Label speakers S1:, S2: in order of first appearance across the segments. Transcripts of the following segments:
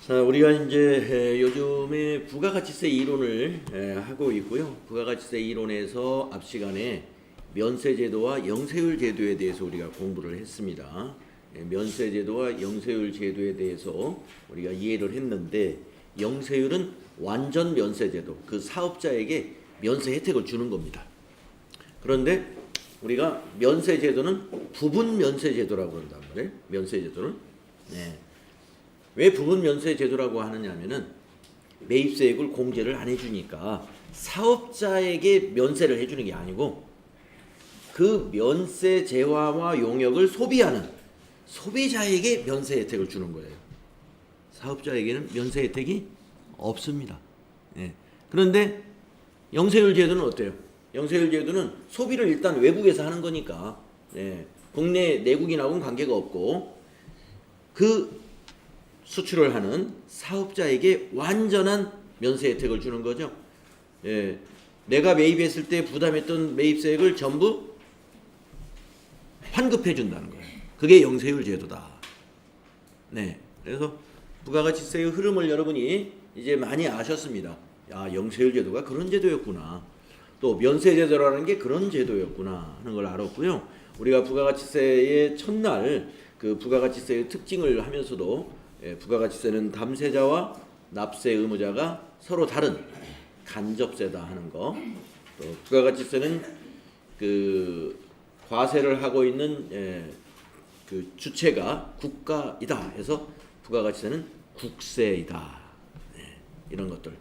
S1: 자, 우리가 이제 요즘에 부가가치세 이론을 하고 있고요. 부가가치세 이론에서 앞 시간에 면세제도와 영세율 제도에 대해서 우리가 공부를 했습니다. 면세제도와 영세율 제도에 대해서 우리가 이해를 했는데, 영세율은 완전 면세제도, 그 사업자에게 면세 혜택을 주는 겁니다. 그런데 우리가 면세제도는 부분 면세제도라고 그런단 말이에요. 면세제도는. 네. 왜 부분 면세 제도라고 하느냐면은 매입세액을 공제를 안 해주니까 사업자에게 면세를 해주는 게 아니고 그 면세 재화와 용역을 소비하는 소비자에게 면세 혜택을 주는 거예요. 사업자에게는 면세 혜택이 없습니다. 예. 그런데 영세율 제도는 어때요? 영세율 제도는 소비를 일단 외국에서 하는 거니까 국내 내국인하고는 관계가 없고 그 수출을 하는 사업자에게 완전한 면세 혜택을 주는 거죠. 내가 매입했을 때 부담했던 매입세액을 전부 환급해 준다는 거예요. 그게 영세율 제도다. 네, 그래서 부가가치세의 흐름을 여러분이 이제 많이 아셨습니다. 아, 영세율 제도가 그런 제도였구나. 또 면세 제도라는 게 그런 제도였구나 하는 걸 알았고요. 우리가 부가가치세의 첫날 그 부가가치세의 특징을 하면서도 부가가치세는 담세자와 납세 의무자가 서로 다른 간접세다 하는 거, 또 부가가치세는 그 과세를 하고 있는 그 주체가 국가이다 해서 부가가치세는 국세이다. 이런 것들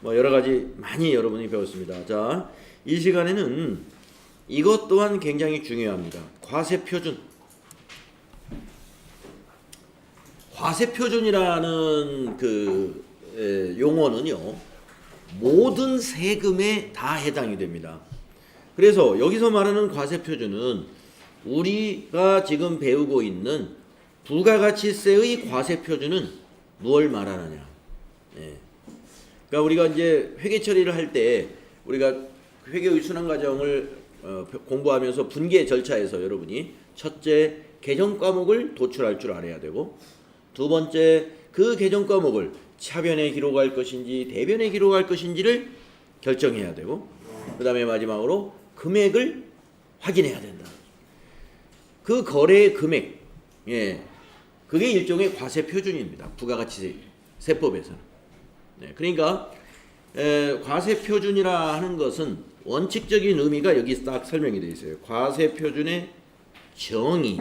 S1: 뭐 여러 가지 많이 여러분이 배웠습니다. 자, 이 시간에는 이것 또한 굉장히 중요합니다. 과세표준. 과세표준이라는 그 용어는요, 모든 세금에 다 해당이 됩니다. 그래서 여기서 말하는 과세표준은 우리가 지금 배우고 있는 부가가치세의 과세표준은 무엇을 말하느냐. 그러니까 우리가 이제 회계 처리를 할 때 우리가 회계의 순환 과정을 공부하면서 분계 절차에서 여러분이 첫째 개정 과목을 도출할 줄 알아야 되고, 두 번째, 그 개정 과목을 차변에 기록할 것인지 대변에 기록할 것인지를 결정해야 되고, 그 다음에 마지막으로 금액을 확인해야 된다. 그 거래의 금액, 그게 일종의 과세 표준입니다. 부가가치 세법에서는. 그러니까 과세 표준이라 하는 것은 원칙적인 의미가 여기 딱 설명이 되어 있어요. 과세 표준의 정의.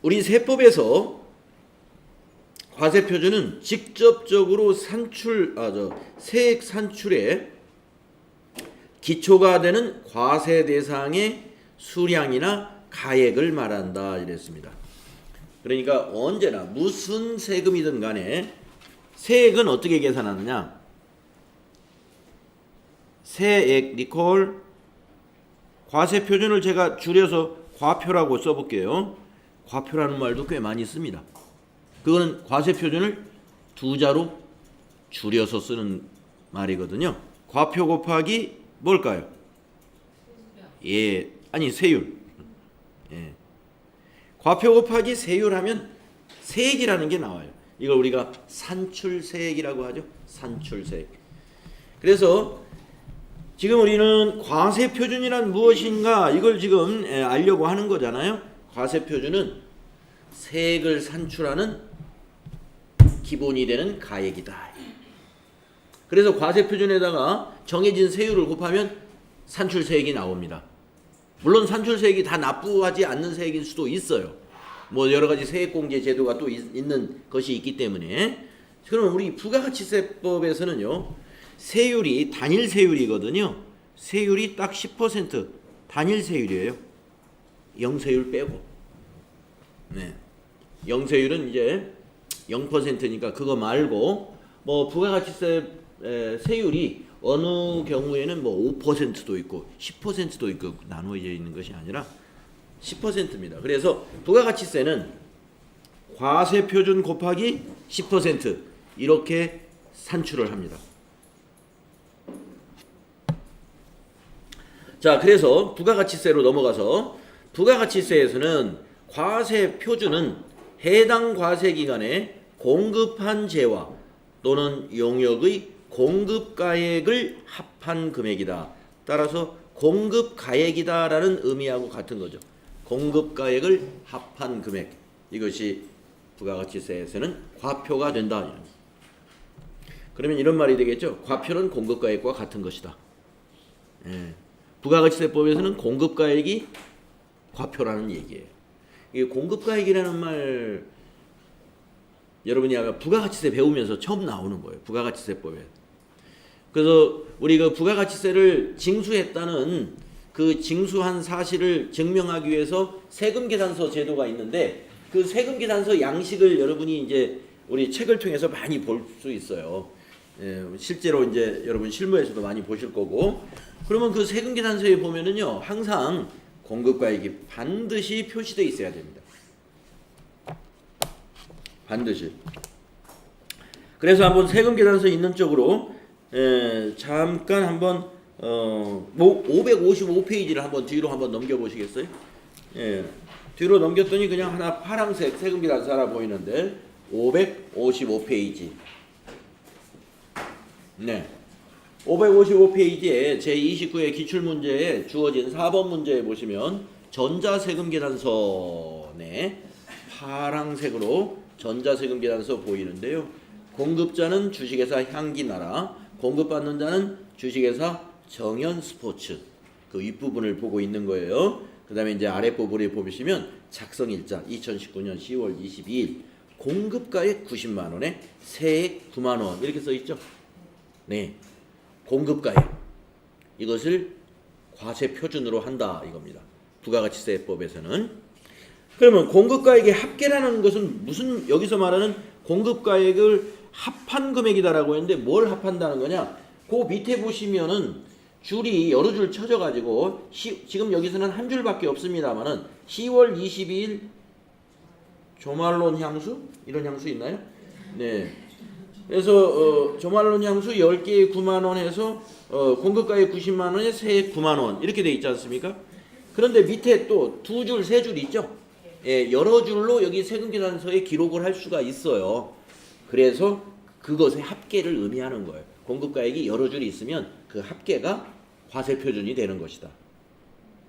S1: 우리 세법에서 과세표준은 직접적으로 세액 산출의 기초가 되는 과세 대상의 수량이나 가액을 말한다 이랬습니다. 그러니까 언제나 무슨 세금이든 간에 세액은 어떻게 계산하느냐? 세액 리콜 과세표준을 제가 줄여서 과표라고 써볼게요. 과표라는 말도 꽤 많이 씁니다. 그거는 과세표준을 두 자로 줄여서 쓰는 말이거든요. 과표 곱하기 뭘까요? 세율. 과표 곱하기 세율 하면 세액이라는 게 나와요. 이걸 우리가 산출세액이라고 하죠. 산출세액. 그래서 지금 우리는 과세표준이란 무엇인가 이걸 지금 알려고 하는 거잖아요. 과세표준은 세액을 산출하는 기본이 되는 가액이다. 그래서 과세표준에다가 정해진 세율을 곱하면 산출세액이 나옵니다. 물론 산출세액이 다 납부하지 않는 세액일 수도 있어요. 뭐 여러 가지 세액공제 제도가 또 있는 것이 있기 때문에. 그럼 우리 부가가치세법에서는요, 세율이 단일 세율이거든요. 세율이 딱 10% 단일 세율이에요. 영세율 빼고. 영세율은 이제 0%니까 그거 말고, 뭐 부가가치세 세율이 어느 경우에는 뭐 5%도 있고 10%도 있고 나누어져 있는 것이 아니라 10%입니다. 그래서 부가가치세는 과세표준 곱하기 10% 이렇게 산출을 합니다. 자, 그래서 부가가치세로 넘어가서 부가가치세에서는 과세 표준은 해당 과세 기간에 공급한 재화 또는 용역의 공급가액을 합한 금액이다. 따라서 공급가액이다라는 의미하고 같은 거죠. 공급가액을 합한 금액. 이것이 부가가치세에서는 과표가 된다. 그러면 이런 말이 되겠죠. 과표는 공급가액과 같은 것이다. 예. 부가가치세법에서는 공급가액이 과표라는 얘기예요. 이 공급가액이라는 말 여러분이 아마 부가가치세 배우면서 처음 나오는 거예요. 부가가치세법에. 그래서 우리 그 부가가치세를 징수했다는 그 징수한 사실을 증명하기 위해서 세금계산서 제도가 있는데 그 세금계산서 양식을 여러분이 이제 우리 책을 통해서 많이 볼 수 있어요. 예, 실제로 이제 여러분 실무에서도 많이 보실 거고. 그러면 그 세금계산서에 보면은요 항상 공급가액이 반드시 표시되어 있어야 됩니다. 반드시. 그래서 한번 세금계산서 있는 쪽으로 잠깐 한번 555페이지를 한번 뒤로 한번 넘겨보시겠어요? 예, 뒤로 넘겼더니 그냥 하나 파란색 세금계산서 하나 보이는데 555페이지. 네. 555페이지에 제29의 기출문제에 주어진 4번 문제에 보시면 전자세금계산서네 파란색으로 전자세금계산서 보이는데요. 공급자는 주식회사 향기나라, 공급받는 자는 주식회사 정현스포츠. 그 윗부분을 보고 있는 거예요. 그 다음에 이제 아랫부분에 보시면 작성일자 2019년 10월 22일 공급가액 90만원에 세액 9만원 이렇게 써있죠. 네, 공급가액 이것을 과세표준으로 한다 이겁니다. 부가가치세법에서는. 그러면 공급가액의 합계라는 것은 무슨 여기서 말하는 공급가액을 합한 금액이다라고 했는데 뭘 합한다는 거냐? 그 밑에 보시면은 줄이 여러 줄 쳐져 가지고 지금 여기서는 한 줄밖에 없습니다만은 10월 22일 조말론 향수 이런 향수 있나요? 네. 그래서 조말론 향수 10개에 9만 원 해서 공급가액 90만 원에 세액 9만 원 이렇게 돼 있지 않습니까? 그런데 밑에 또 두 줄, 세 줄 있죠? 예, 여러 줄로 여기 세금계산서에 기록을 할 수가 있어요. 그래서 그것의 합계를 의미하는 거예요. 공급가액이 여러 줄이 있으면 그 합계가 과세표준이 되는 것이다.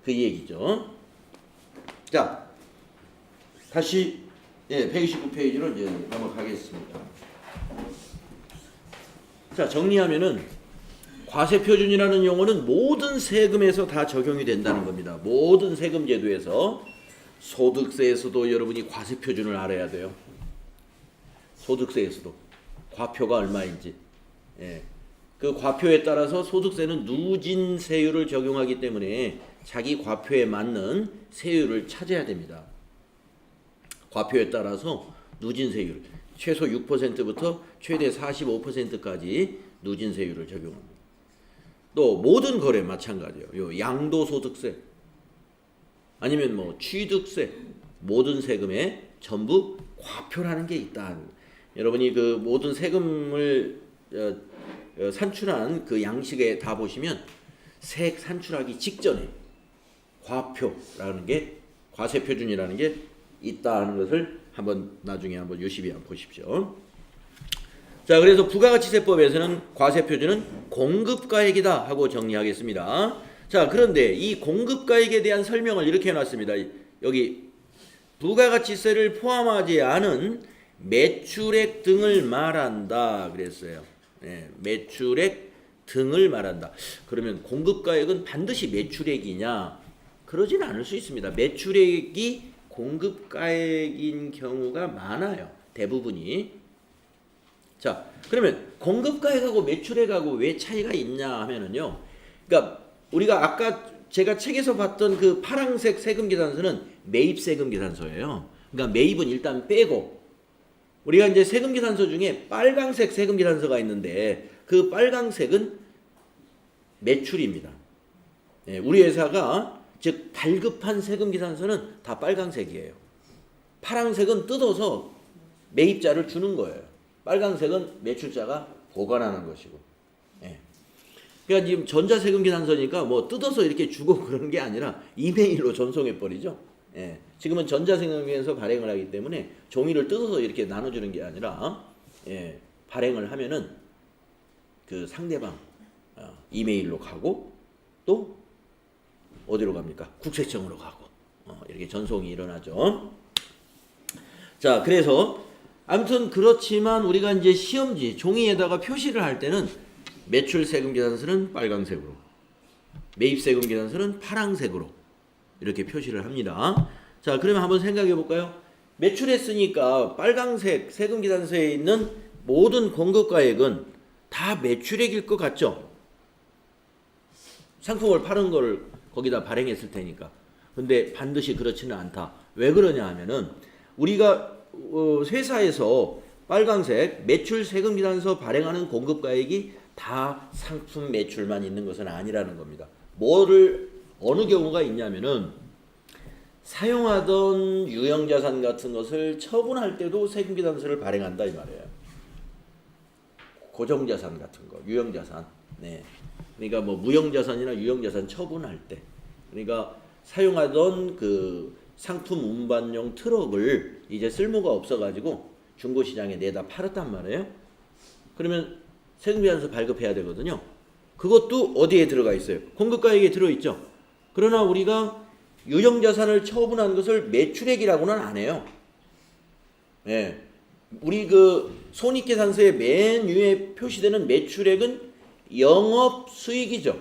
S1: 그 얘기죠. 자, 다시 129페이지로 이제 넘어가겠습니다. 자, 정리하면은 과세표준이라는 용어는 모든 세금에서 다 적용이 된다는 겁니다. 모든 세금 제도에서. 소득세에서도 여러분이 과세표준을 알아야 돼요. 소득세에서도 과표가 얼마인지. 예. 그 과표에 따라서 소득세는 누진세율을 적용하기 때문에 자기 과표에 맞는 세율을 찾아야 됩니다. 과표에 따라서 누진세율 최소 6%부터 최대 45%까지 누진세율을 적용합니다. 또 모든 거래 마찬가지예요. 요 양도소득세 아니면 뭐 취득세 모든 세금에 전부 과표라는 게 있다. 여러분이 그 모든 세금을 산출한 그 양식에 다 보시면 세액 산출하기 직전에 과표라는 게 과세표준이라는 게 있다는 것을 한번 나중에 한번 유심히 한번 보십시오. 자, 그래서 부가가치세법에서는 과세표준은 공급가액이다 하고 정리하겠습니다. 자, 그런데 이 공급가액에 대한 설명을 이렇게 해놨습니다. 여기 부가가치세를 포함하지 않은 매출액 등을 말한다 그랬어요. 네, 매출액 등을 말한다. 그러면 공급가액은 반드시 매출액이냐? 그러진 않을 수 있습니다. 매출액이 공급가액인 경우가 많아요. 대부분이. 자, 그러면 공급가액하고 매출액하고 왜 차이가 있냐 하면은요. 그러니까 우리가 아까 제가 책에서 봤던 그 파란색 세금계산서는 매입세금계산서예요. 그러니까 매입은 일단 빼고 우리가 이제 세금계산서 중에 빨강색 세금계산서가 있는데 그 빨강색은 매출입니다. 예, 우리 회사가 즉 발급한 세금계산서는 다 빨강색이에요. 파란색은 뜯어서 매입자를 주는 거예요. 빨강색은 매출자가 보관하는 것이고. 예. 그러니까 지금 전자세금계산서니까 뭐 뜯어서 이렇게 주고 그러는 게 아니라 이메일로 전송해 버리죠. 예. 지금은 전자생성에서 발행을 하기 때문에 종이를 뜯어서 이렇게 나눠주는 게 아니라 예. 발행을 하면은 그 상대방 이메일로 가고 또 어디로 갑니까? 국세청으로 가고 이렇게 전송이 일어나죠. 자, 그래서 아무튼 그렇지만 우리가 이제 시험지 종이에다가 표시를 할 때는 매출 세금 계산서는 빨강색으로, 매입 세금 계산서는 파랑색으로 이렇게 표시를 합니다. 자, 그러면 한번 생각해 볼까요? 매출했으니까 빨강색 세금 계산서에 있는 모든 공급가액은 다 매출액일 것 같죠? 상품을 파는 걸 거기다 발행했을 테니까. 근데 반드시 그렇지는 않다. 왜 그러냐 하면은 우리가 회사에서 빨강색 매출 세금 계산서 발행하는 공급가액이 다 상품 매출만 있는 것은 아니라는 겁니다. 어느 경우가 있냐면은 사용하던 유형자산 같은 것을 처분할 때도 세금 계산서를 발행한다 이 말이에요. 고정자산 같은 거, 유형자산. 네. 그러니까 뭐 무형자산이나 유형자산 처분할 때, 그러니까 사용하던 그 상품 운반용 트럭을 이제 쓸모가 없어가지고 중고시장에 내다 팔았단 말이에요. 그러면 세금계산서 발급해야 되거든요. 그것도 어디에 들어가 있어요? 공급가액에 들어있죠. 그러나 우리가 유형자산을 처분한 것을 매출액이라고는 안 해요. 예. 우리 그 손익계산서의 맨 위에 표시되는 매출액은 영업수익이죠.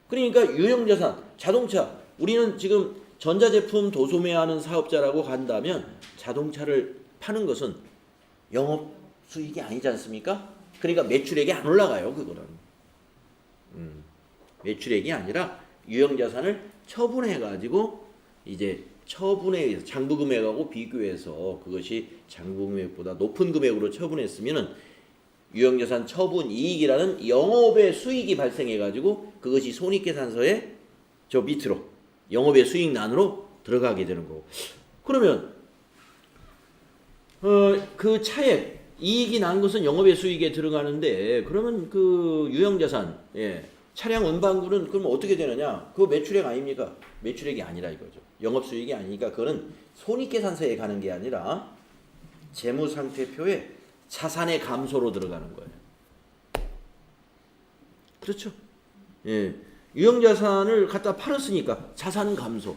S1: 그러니까 유형자산, 자동차, 우리는 지금 전자제품 도소매하는 사업자라고 한다면 자동차를 파는 것은 영업수익이 아니지 않습니까? 그러니까 매출액이 안 올라가요. 그거는 매출액이 아니라 유형자산을 처분해가지고 이제 처분에 의해서 장부금액하고 비교해서 그것이 장부금액보다 높은 금액으로 처분했으면은 유형자산 처분 이익이라는 영업의 수익이 발생해가지고 그것이 손익계산서에 저 밑으로 영업의 수익란으로 들어가게 되는 거고. 그러면 그 차액 이익이 난 것은 영업의 수익에 들어가는데 그러면 그 유형자산 차량 운반구는 그럼 어떻게 되느냐? 그거 매출액 아닙니까? 매출액이 아니라 이거죠. 영업수익이 아니니까 그거는 손익계산서에 가는 게 아니라 재무상태표에 자산의 감소로 들어가는 거예요. 그렇죠? 예. 유형자산을 갖다 팔았으니까 자산 감소.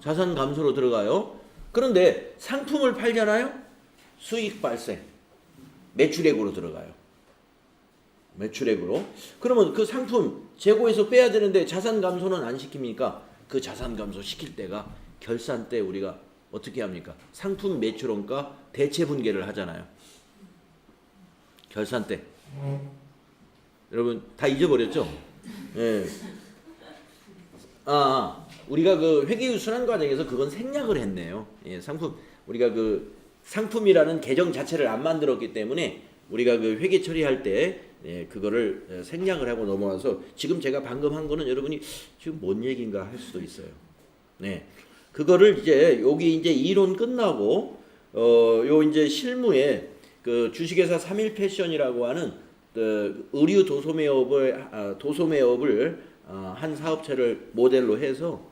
S1: 자산 감소로 들어가요. 그런데 상품을 팔잖아요? 수익 발생. 매출액으로 들어가요. 매출액으로. 그러면 그 상품 재고에서 빼야 되는데 자산 감소는 안 시킵니까? 그 자산 감소 시킬 때가 결산 때 우리가 어떻게 합니까? 상품 매출원가 대체 분계를 하잖아요. 결산 때. 여러분 다 잊어버렸죠? 예. 우리가 그 회계유순환 과정에서 그건 생략을 했네요. 예, 우리가 그 상품이라는 계정 자체를 안 만들었기 때문에 우리가 그 회계 처리할 때 그거를 생략을 하고 넘어와서 지금 제가 방금 한 거는 여러분이 지금 뭔 얘기인가 할 수도 있어요. 네. 그거를 이제 여기 이제 이론 끝나고 요 이제 실무에 그 주식회사 3일 패션이라고 하는 그 의류 도소매업을 한 사업체를 모델로 해서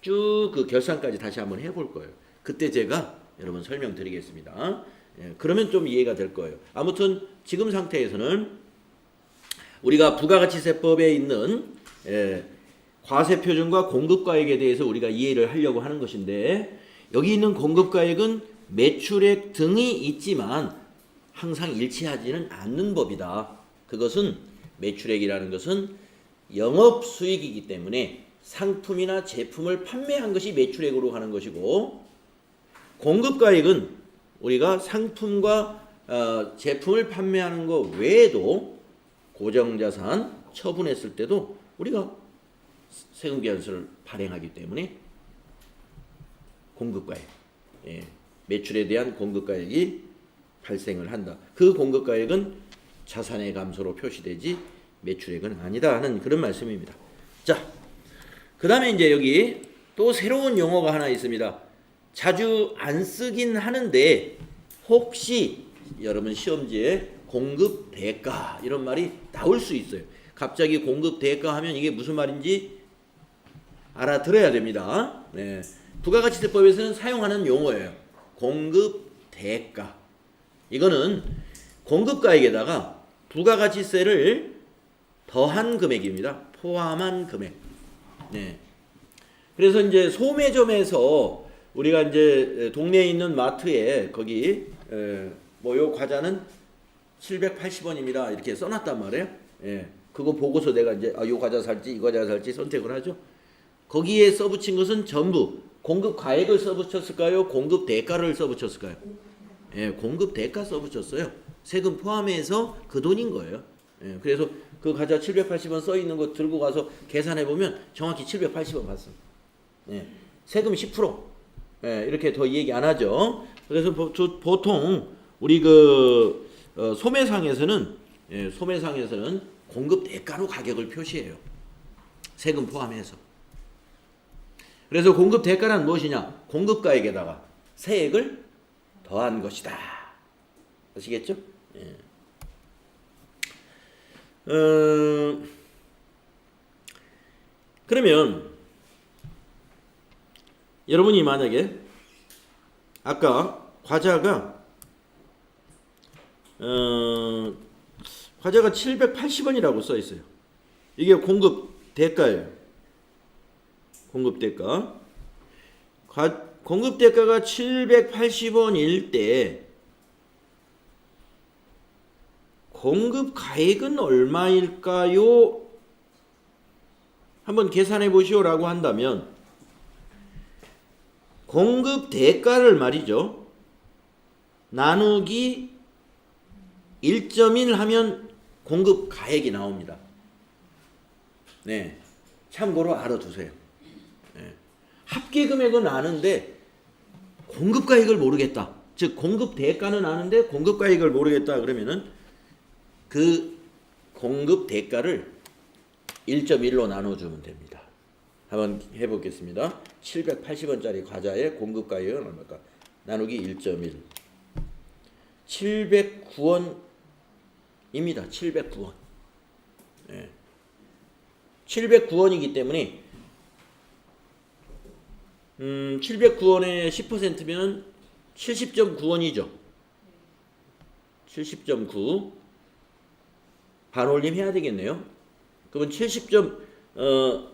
S1: 쭉 그 결산까지 다시 한번 해볼 거예요. 그때 제가 여러분 설명드리겠습니다. 그러면 좀 이해가 될 거예요. 아무튼 지금 상태에서는 우리가 부가가치세법에 있는 과세표준과 공급가액에 대해서 우리가 이해를 하려고 하는 것인데 여기 있는 공급가액은 매출액 등이 있지만 항상 일치하지는 않는 법이다. 그것은 매출액이라는 것은 영업수익이기 때문에 상품이나 제품을 판매한 것이 매출액으로 가는 것이고 공급가액은 우리가 상품과 제품을 판매하는 것 외에도 고정자산 처분했을 때도 우리가 세금계산서를 발행하기 때문에 공급가액, 매출에 대한 공급가액이 발생을 한다. 그 공급가액은 자산의 감소로 표시되지 매출액은 아니다 하는 그런 말씀입니다. 자, 그 다음에 이제 여기 또 새로운 용어가 하나 있습니다. 자주 안 쓰긴 하는데 혹시 여러분 시험지에 공급 대가 이런 말이 나올 수 있어요. 갑자기 공급 대가 하면 이게 무슨 말인지 알아들어야 됩니다. 네. 부가가치세법에서는 사용하는 용어예요. 공급 대가. 이거는 공급가액에다가 부가가치세를 더한 금액입니다. 포함한 금액. 네. 그래서 이제 소매점에서 우리가 이제 동네에 있는 마트에 거기 뭐 요 과자는 780원입니다. 이렇게 써놨단 말이에요. 예. 그거 보고서 내가 이제 요 과자 살지 이 과자 살지 선택을 하죠. 거기에 써붙인 것은 전부 공급 가액을 써붙였을까요? 공급 대가를 써붙였을까요? 예, 공급 대가 써붙였어요. 세금 포함해서 그 돈인 거예요. 예, 그래서 그 과자 780원 써 있는 거 들고 가서 계산해 보면 정확히 780원 받습니다. 예, 세금 10%. 예, 이렇게 더 얘기 안 하죠. 그래서 보통 우리 그 소매상에서는 소매상에서는 공급 대가로 가격을 표시해요. 세금 포함해서. 그래서 공급 대가란 무엇이냐? 공급가액에다가 세액을 더한 것이다. 아시겠죠? 예. 그러면 여러분이 만약에 아까 과자가 780원이라고 써 있어요. 이게 공급 대가예요. 공급 대가. 공급 대가가 780원일 때 공급 가액은 얼마일까요? 한번 계산해 보시오라고 한다면 공급 대가를 말이죠. 나누기 1.1 하면 공급 가액이 나옵니다. 네. 참고로 알아두세요. 네. 합계 금액은 아는데 공급 가액을 모르겠다. 즉 공급 대가는 아는데 공급 가액을 모르겠다. 그러면은 그 공급 대가를 1.1로 나눠주면 됩니다. 한번 해보겠습니다. 780원짜리 과자의 공급 가격은 얼마일까? 나누기 1.1. 709원입니다. 709원. 네. 709원이기 때문에 709원에 10%면 70.9원이죠. 70.9 반올림 해야 되겠네요. 그러면 709원에다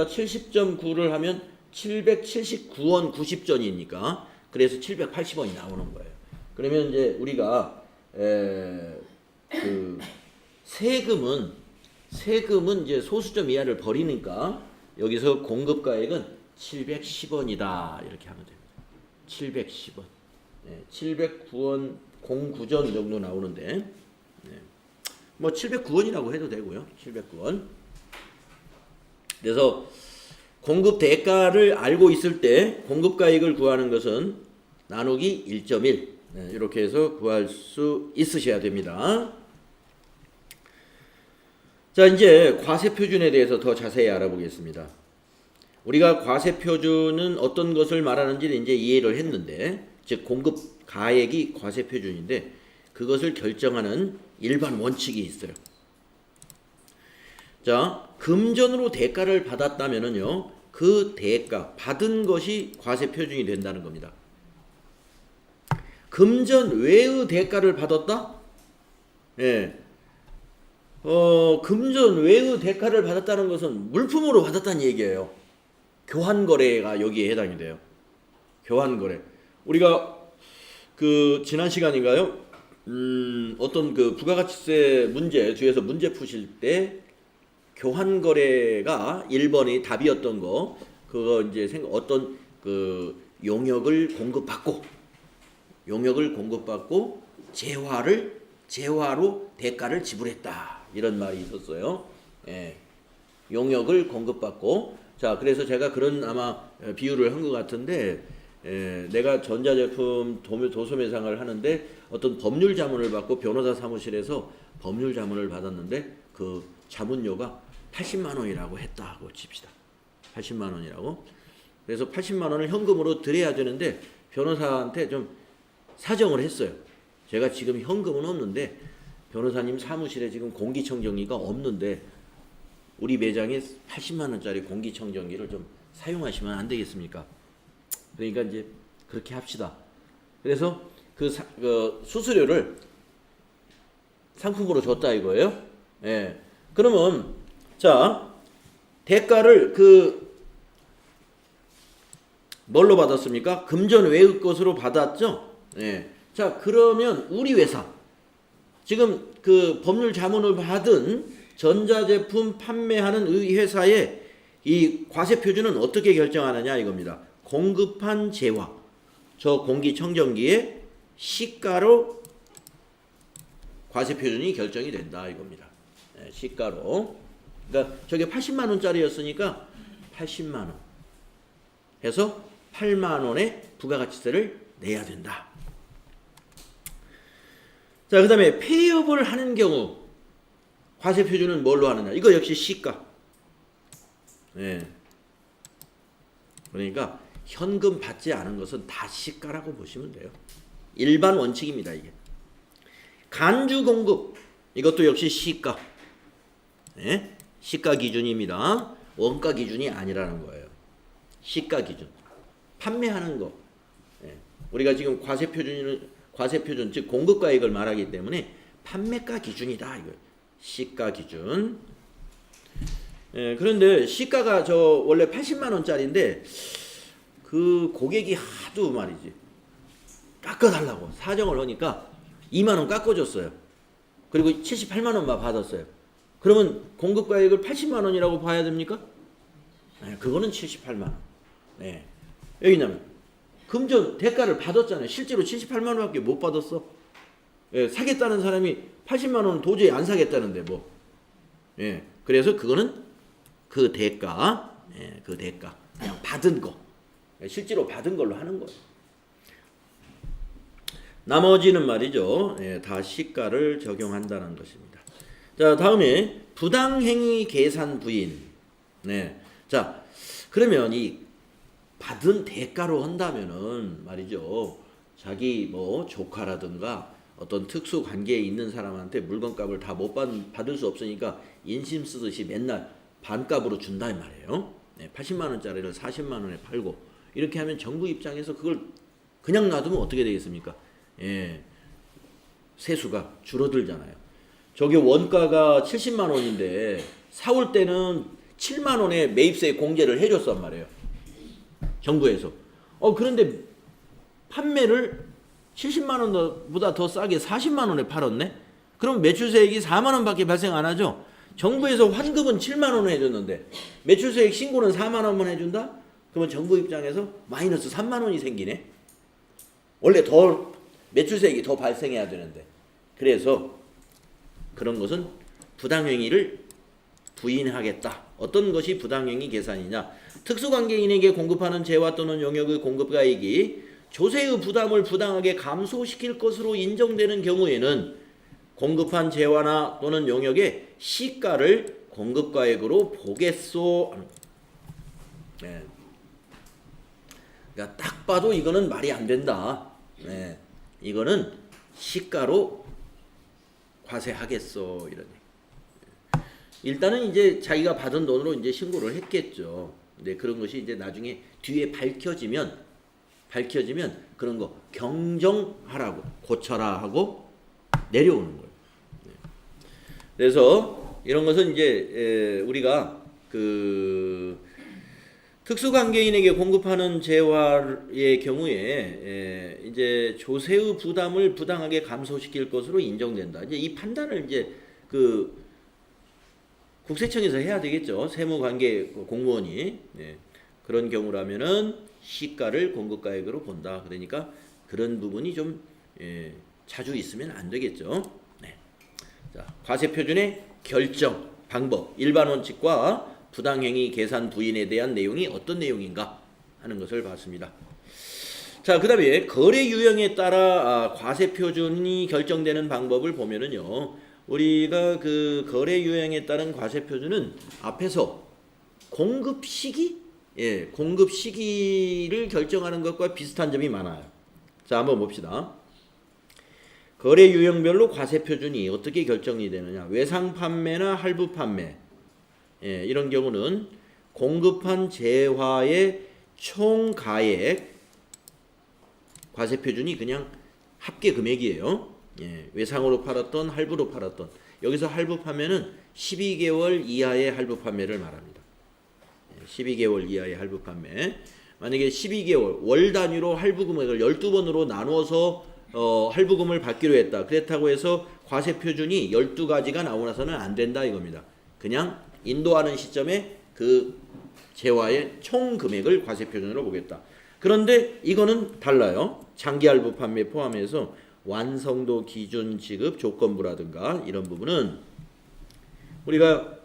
S1: 70.9를 하면 779원 90전이니까 그래서 780원이 나오는 거예요. 그러면 이제 우리가 그 세금은 이제 소수점 이하를 버리니까 여기서 공급가액은 710원이다 이렇게 하면 됩니다. 710원. 네, 709원 09전 정도 나오는데 네. 뭐 709원이라고 해도 되고요. 709원. 그래서 공급 대가를 알고 있을 때 공급가액을 구하는 것은 나누기 1.1 네, 이렇게 해서 구할 수 있으셔야 됩니다. 자, 이제 과세표준에 대해서 더 자세히 알아보겠습니다. 우리가 과세표준은 어떤 것을 말하는지 이제 이해를 했는데, 즉 공급 가액이 과세표준인데 그것을 결정하는 일반 원칙이 있어요. 자, 금전으로 대가를 받았다면은요, 그 대가 받은 것이 과세표준이 된다는 겁니다. 금전 외의 대가를 받았다? 예. 금전 외의 대가를 받았다는 것은 물품으로 받았다는 얘기예요. 교환거래가 여기에 해당이 돼요. 교환거래. 우리가 그 지난 시간인가요? 어떤 그 부가가치세 문제 뒤에서 문제 푸실 때 교환거래가 1번이 답이었던 거 그거 이제 어떤 그 용역을 공급받고 재화로 대가를 지불했다 이런 말이 있었어요. 예. 용역을 공급받고 자 그래서 제가 그런 아마 비유를 한 것 같은데 내가 전자제품 도소매상을 하는데 어떤 법률 자문을 받고 변호사 사무실에서 법률 자문을 받았는데 그 자문료가 80만 원이라고 했다고 칩시다. 80만 원이라고. 그래서 80만 원을 현금으로 드려야 되는데 변호사한테 좀 사정을 했어요. 제가 지금 현금은 없는데 변호사님 사무실에 지금 공기청정기가 없는데 우리 매장에 80만 원짜리 공기청정기를 좀 사용하시면 안 되겠습니까? 그러니까 이제 그렇게 합시다. 그래서 그 수수료를 상품으로 줬다 이거예요. 예. 그러면 자 대가를 뭘로 받았습니까? 금전 외의 것으로 받았죠. 예. 자 그러면 우리 회사 지금 그 법률 자문을 받은 전자제품 판매하는 이 회사의 이 과세 표준은 어떻게 결정하느냐 이겁니다. 공급한 재화 저 공기청정기의 시가로 과세 표준이 결정이 된다 이겁니다. 네, 시가로. 그러니까 저게 80만 원짜리였으니까 80만 원 해서 8만 원의 부가가치세를 내야 된다. 자, 그다음에 폐업을 하는 경우 과세 표준은 뭘로 하느냐? 이거 역시 시가. 네. 그러니까 현금 받지 않은 것은 다 시가라고 보시면 돼요. 일반 원칙입니다, 이게. 간주 공급 이것도 역시 시가. 네? 시가 기준입니다. 원가 기준이 아니라는 거예요. 시가 기준. 판매하는 거. 네. 우리가 지금 과세 표준 즉 공급가액을 말하기 때문에 판매가 기준이다 이거. 시가 기준. 예, 그런데 시가가 저 원래 80만 원짜리인데 그 고객이 하도 말이지 깎아달라고 사정을 하니까 2만 원 깎아줬어요. 그리고 78만 원만 받았어요. 그러면 공급가액을 80만 원이라고 봐야 됩니까? 네, 그거는 78만 원. 네. 왜냐면 금전 대가를 받았잖아요. 실제로 78만 원밖에 못 받았어. 예, 사겠다는 사람이 80만 원은 도저히 안 사겠다는데 뭐. 예, 그래서 그거는 그 대가, 예, 그 대가 그냥 받은 거, 실제로 받은 걸로 하는 거예요. 나머지는 말이죠, 예, 다 시가를 적용한다는 것입니다. 자, 다음에 부당행위 계산 부인. 네, 자, 그러면 이 받은 대가로 한다면은 말이죠, 자기 뭐 조카라든가 어떤 특수 관계에 있는 사람한테 물건값을 다 못 받을 수 없으니까 인심 쓰듯이 맨날 반값으로 준다 이 말이에요. 네, 80만 원짜리를 40만 원에 팔고 이렇게 하면 정부 입장에서 그걸 그냥 놔두면 어떻게 되겠습니까? 예, 세수가 줄어들잖아요. 저게 원가가 70만 원인데 사올 때는 7만 원에 매입세 공제를 해줬단 말이에요. 정부에서. 그런데 판매를 70만 원보다 더 싸게 40만 원에 팔았네? 그럼 매출세액이 4만 원밖에 발생 안 하죠? 정부에서 환급은 7만 원 해줬는데 매출세액 신고는 4만 원만 해준다? 그러면 정부 입장에서 마이너스 3만 원이 생기네? 원래 더 매출세액이 더 발생해야 되는데. 그래서 그런 것은 부당행위를 부인하겠다. 어떤 것이 부당행위 계산이냐? 특수관계인에게 공급하는 재화 또는 용역의 공급가액이 조세의 부담을 부당하게 감소시킬 것으로 인정되는 경우에는 공급한 재화나 또는 용역의 시가를 공급가액으로 보겠소. 네. 그러니까 딱 봐도 이거는 말이 안 된다. 네. 이거는 시가로 과세하겠소 이런. 일단은 이제 자기가 받은 돈으로 이제 신고를 했겠죠. 근데 그런 것이 이제 나중에 뒤에 밝혀지면 그런 거 경정하라고 고쳐라 하고 내려오는 거예요. 그래서 이런 것은 이제 우리가 그 특수관계인에게 공급하는 재화의 경우에 이제 조세의 부담을 부당하게 감소시킬 것으로 인정된다. 이제 이 판단을 이제 그 국세청에서 해야 되겠죠. 세무관계 공무원이. 네. 그런 경우라면은 시가를 공급가액으로 본다. 그러니까 그런 부분이 좀 자주 있으면 안 되겠죠. 네. 자, 과세표준의 결정 방법, 일반 원칙과 부당행위 계산 부인에 대한 내용이 어떤 내용인가 하는 것을 봤습니다. 자, 그 다음에 거래 유형에 따라 과세표준이 결정되는 방법을 보면은요, 우리가 그 거래 유형에 따른 과세표준은 앞에서 공급 시기, 공급 시기를 결정하는 것과 비슷한 점이 많아요. 자, 한번 봅시다. 거래 유형별로 과세표준이 어떻게 결정이 되느냐? 외상 판매나 할부 판매, 이런 경우는 공급한 재화의 총 가액 과세표준이 그냥 합계 금액이에요. 예, 외상으로 팔았던 할부로 팔았던 여기서 할부 판매는 12개월 이하의 할부 판매를 말합니다. 12개월 이하의 할부 판매. 만약에 12개월 월 단위로 할부 금액을 12번으로 나누어서 할부금을 받기로 했다. 그렇다고 해서 과세 표준이 12가지가 나오고 나서는 안 된다 이겁니다. 그냥 인도하는 시점에 그 재화의 총 금액을 과세 표준으로 보겠다. 그런데 이거는 달라요. 장기 할부 판매 포함해서 완성도 기준 지급 조건부라든가 이런 부분은 우리가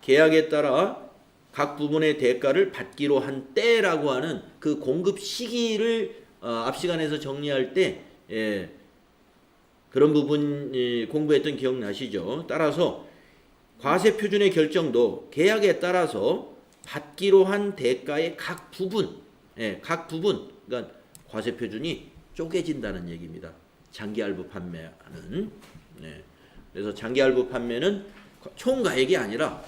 S1: 계약에 따라 각 부분의 대가를 받기로 한 때라고 하는 그 공급 시기를 앞 시간에서 정리할 때 그런 부분 공부했던 기억 나시죠? 따라서 과세 표준의 결정도 계약에 따라서 받기로 한 대가의 각 부분, 그러니까 과세 표준이 쪼개진다는 얘기입니다. 장기 할부 판매는. 그래서 장기 할부 판매는 총 가액이 아니라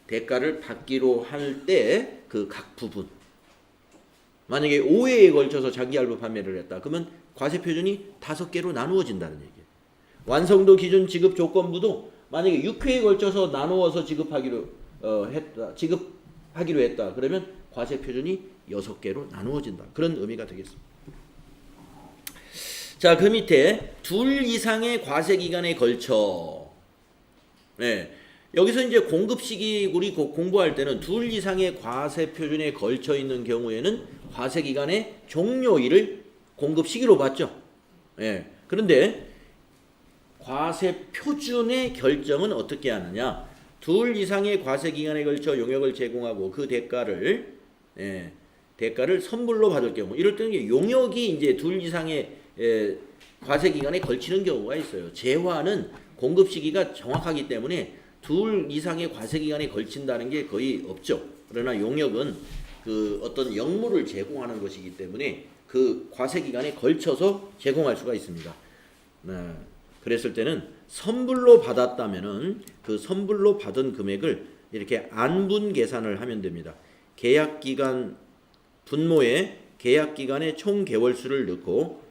S1: 대가를 받기로 할 때 그 각 부분. 만약에 5회에 걸쳐서 장기 할부 판매를 했다. 그러면 과세 표준이 5개로 나누어진다는 얘기예요. 완성도 기준 지급 조건부도 만약에 6회에 걸쳐서 나누어서 지급하기로 했다. 그러면 과세 표준이 6개로 나누어진다. 그런 의미가 되겠습니다. 자, 그 밑에 둘 이상의 과세 기간에 걸쳐. 여기서 이제 공급 시기 우리 공부할 때는 둘 이상의 과세 표준에 걸쳐 있는 경우에는 과세 기간의 종료일을 공급 시기로 봤죠. 그런데 과세 표준의 결정은 어떻게 하느냐? 둘 이상의 과세 기간에 걸쳐 용역을 제공하고 그 대가를 선불로 받을 경우, 이럴 때는 용역이 이제 둘 이상의 과세 기간에 걸치는 경우가 있어요. 재화는 공급 시기가 정확하기 때문에 둘 이상의 과세 기간에 걸친다는 게 거의 없죠. 그러나 용역은 그 어떤 역물을 제공하는 것이기 때문에 그 과세 기간에 걸쳐서 제공할 수가 있습니다. 그랬을 때는 선불로 받았다면은 그 선불로 받은 금액을 이렇게 안분 계산을 하면 됩니다. 계약 기간 분모에 계약 기간의 총 개월수를 넣고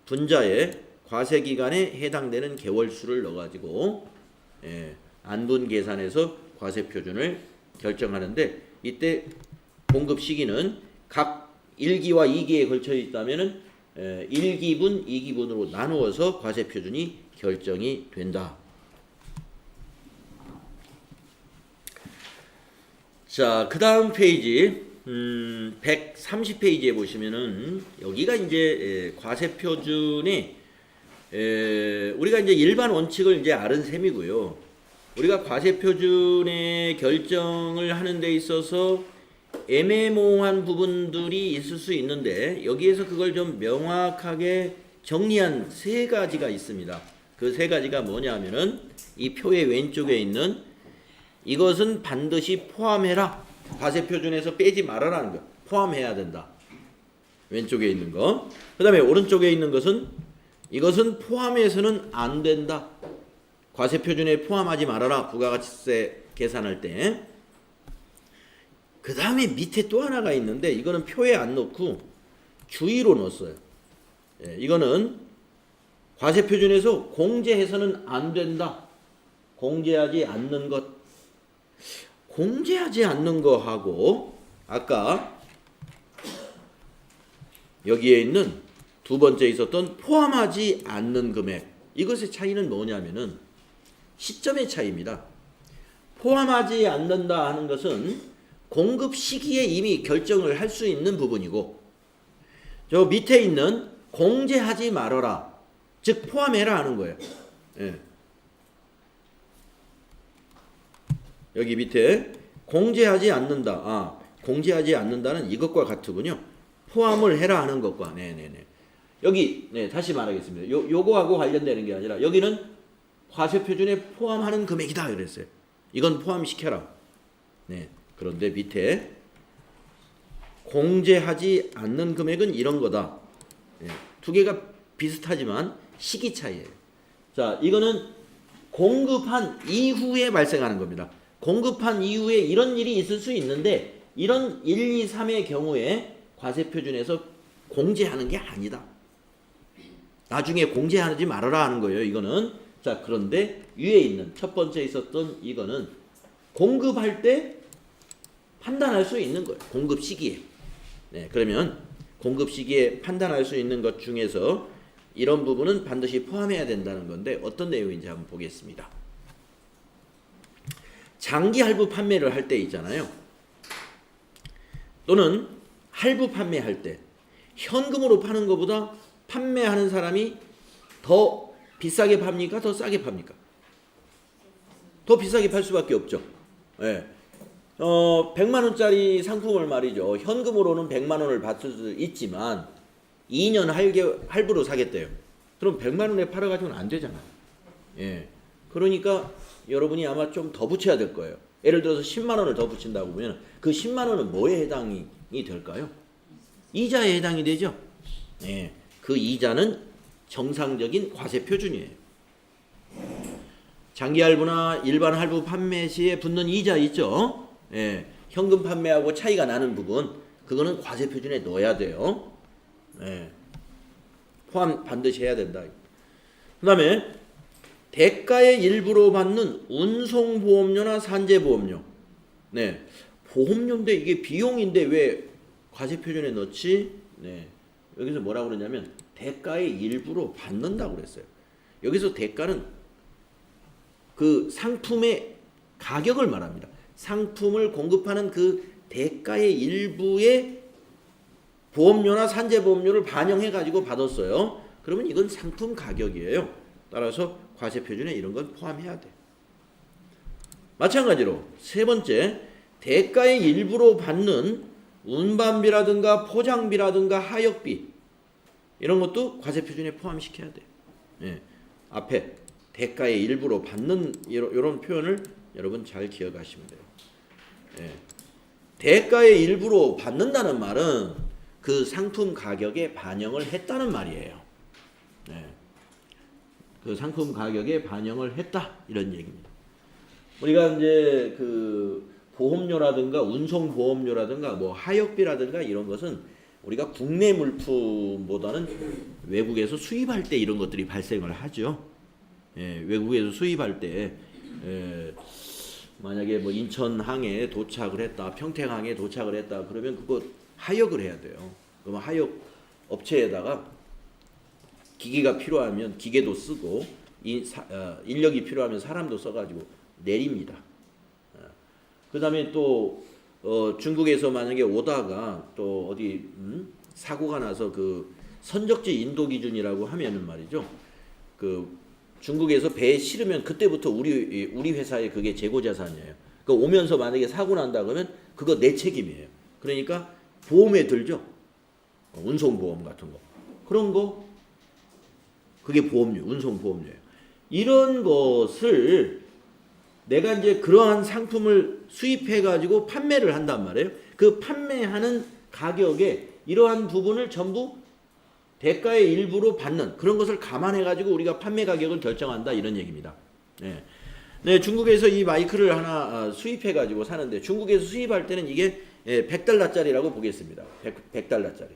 S1: 분자에 과세 기간에 해당되는 개월수를 넣어가지고 안분 계산해서 과세 표준을 결정하는데, 이때 공급 시기는 각 1기와 2기에 걸쳐 있다면은 1기분, 2기분으로 나누어서 과세 표준이 결정이 된다. 자, 그 다음 페이지 130페이지에 보시면은 여기가 이제 과세 표준의 우리가 이제 일반 원칙을 이제 아는 셈이고요. 우리가 과세 표준의 결정을 하는 데 있어서 애매모호한 부분들이 있을 수 있는데 여기에서 그걸 좀 명확하게 정리한 세 가지가 있습니다. 그 세 가지가 뭐냐면은 이 표의 왼쪽에 있는 이것은 반드시 포함해라. 과세 표준에서 빼지 말아라는 거. 포함해야 된다. 왼쪽에 있는 거. 그 다음에 오른쪽에 있는 것은 이것은 포함해서는 안 된다. 과세 표준에 포함하지 말아라. 부가가치세 계산할 때. 그 다음에 밑에 또 하나가 있는데 이거는 표에 안 넣고 주의로 넣었어요. 이거는 과세 표준에서 공제해서는 안 된다. 공제하지 않는 것. 공제하지 않는 거하고 아까 여기에 있는 두 번째 있었던 포함하지 않는 금액, 이것의 차이는 뭐냐면은 시점의 차이입니다. 포함하지 않는다 하는 것은 공급 시기에 이미 결정을 할 수 있는 부분이고, 저 밑에 있는 공제하지 말아라, 즉 포함해라 하는 거예요. 여기 밑에 공제하지 않는다. 공제하지 않는다는 이것과 같으군요. 포함을 해라 하는 것과. 여기 다시 말하겠습니다. 요거하고 관련되는 게 아니라 여기는 과세 표준에 포함하는 금액이다 그랬어요. 이건 포함시켜라. 그런데 밑에 공제하지 않는 금액은 이런 거다. 두 개가 비슷하지만 시기 차이예요. 자, 이거는 공급한 이후에 발생하는 겁니다. 공급한 이후에 이런 일이 있을 수 있는데 이런 1, 2, 3의 경우에 과세 표준에서 공제하는 게 아니다. 나중에 공제하지 말아라 하는 거예요. 이거는. 자, 그런데 위에 있는 첫 번째 있었던 이거는 공급할 때 판단할 수 있는 거예요. 공급 시기에. 네, 그러면 공급 시기에 판단할 수 있는 것 중에서 이런 부분은 반드시 포함해야 된다는 건데 어떤 내용인지 한번 보겠습니다. 장기 할부 판매를 할 때 있잖아요. 또는 할부 판매할 때 현금으로 파는 것보다 판매하는 사람이 더 비싸게 팝니까? 더 싸게 팝니까? 더 비싸게 팔 수밖에 없죠. 예. 100만 원짜리 상품을 말이죠. 현금으로는 100만 원을 받을 수 있지만 2년 할부로 사겠대요. 그럼 100만 원에 팔아가지고는 안 되잖아요. 예. 그러니까 여러분이 아마 좀 더 붙여야 될 거예요. 예를 들어서 10만 원을 더 붙인다고 보면 그 10만 원은 뭐에 해당이 될까요? 이자에 해당이 되죠. 예. 그 이자는 정상적인 과세 표준이에요. 장기 할부나 일반 할부 판매 시에 붙는 이자 있죠. 예. 현금 판매하고 차이가 나는 부분, 그거는 과세 표준에 넣어야 돼요. 예. 포함 반드시 해야 된다. 그 다음에 대가의 일부로 받는 운송보험료나 산재보험료. 네. 보험료인데 이게 비용인데 왜 과세 표준에 넣지? 네. 여기서 뭐라고 그러냐면 대가의 일부로 받는다고 그랬어요. 여기서 대가는 그 상품의 가격을 말합니다. 상품을 공급하는 그 대가의 일부의 보험료나 산재보험료를 반영해 가지고 받았어요. 그러면 이건 상품 가격이에요. 따라서 과세 표준에 이런 건 포함해야 돼. 마찬가지로 세 번째, 대가의 일부로 받는 운반비라든가 포장비라든가 하역비 이런 것도 과세 표준에 포함시켜야 돼. 예. 앞에 대가의 일부로 받는 이런 표현을 여러분 잘 기억하시면 돼요. 예. 대가의 일부로 받는다는 말은 그 상품 가격에 반영을 했다는 말이에요. 예. 그 상품 가격에 반영을 했다 이런 얘기입니다. 우리가 이제 그 보험료라든가 운송 보험료라든가 뭐 하역비라든가 이런 것은 우리가 국내 물품보다는 외국에서 수입할 때 이런 것들이 발생을 하죠. 예, 외국에서 수입할 때 만약에 뭐 인천항에 도착을 했다, 평택항에 도착을 했다 그러면 그거 하역을 해야 돼요. 그러면 하역 업체에다가 기계가 필요하면 기계도 쓰고 인력이 필요하면 사람도 써가지고 내립니다. 그 다음에 또 중국에서 만약에 오다가 또 어디 사고가 나서 그 선적지 인도 기준이라고 하면은 말이죠. 그 중국에서 배에 실으면 그때부터 우리 회사에 그게 재고 자산이에요. 그 오면서 만약에 사고 난다 그러면 그거 내 책임이에요. 그러니까 보험에 들죠. 운송보험 같은 거. 그런 거 그게 보험료, 운송보험료예요. 이런 것을 내가 이제 그러한 상품을 수입해가지고 판매를 한단 말이에요. 그 판매하는 가격에 이러한 부분을 전부 대가의 일부로 받는 그런 것을 감안해가지고 우리가 판매 가격을 결정한다 이런 얘기입니다. 네. 네, 중국에서 이 마이크를 하나 수입해가지고 사는데 중국에서 수입할 때는 이게 100달러짜리라고 보겠습니다. 100달러짜리.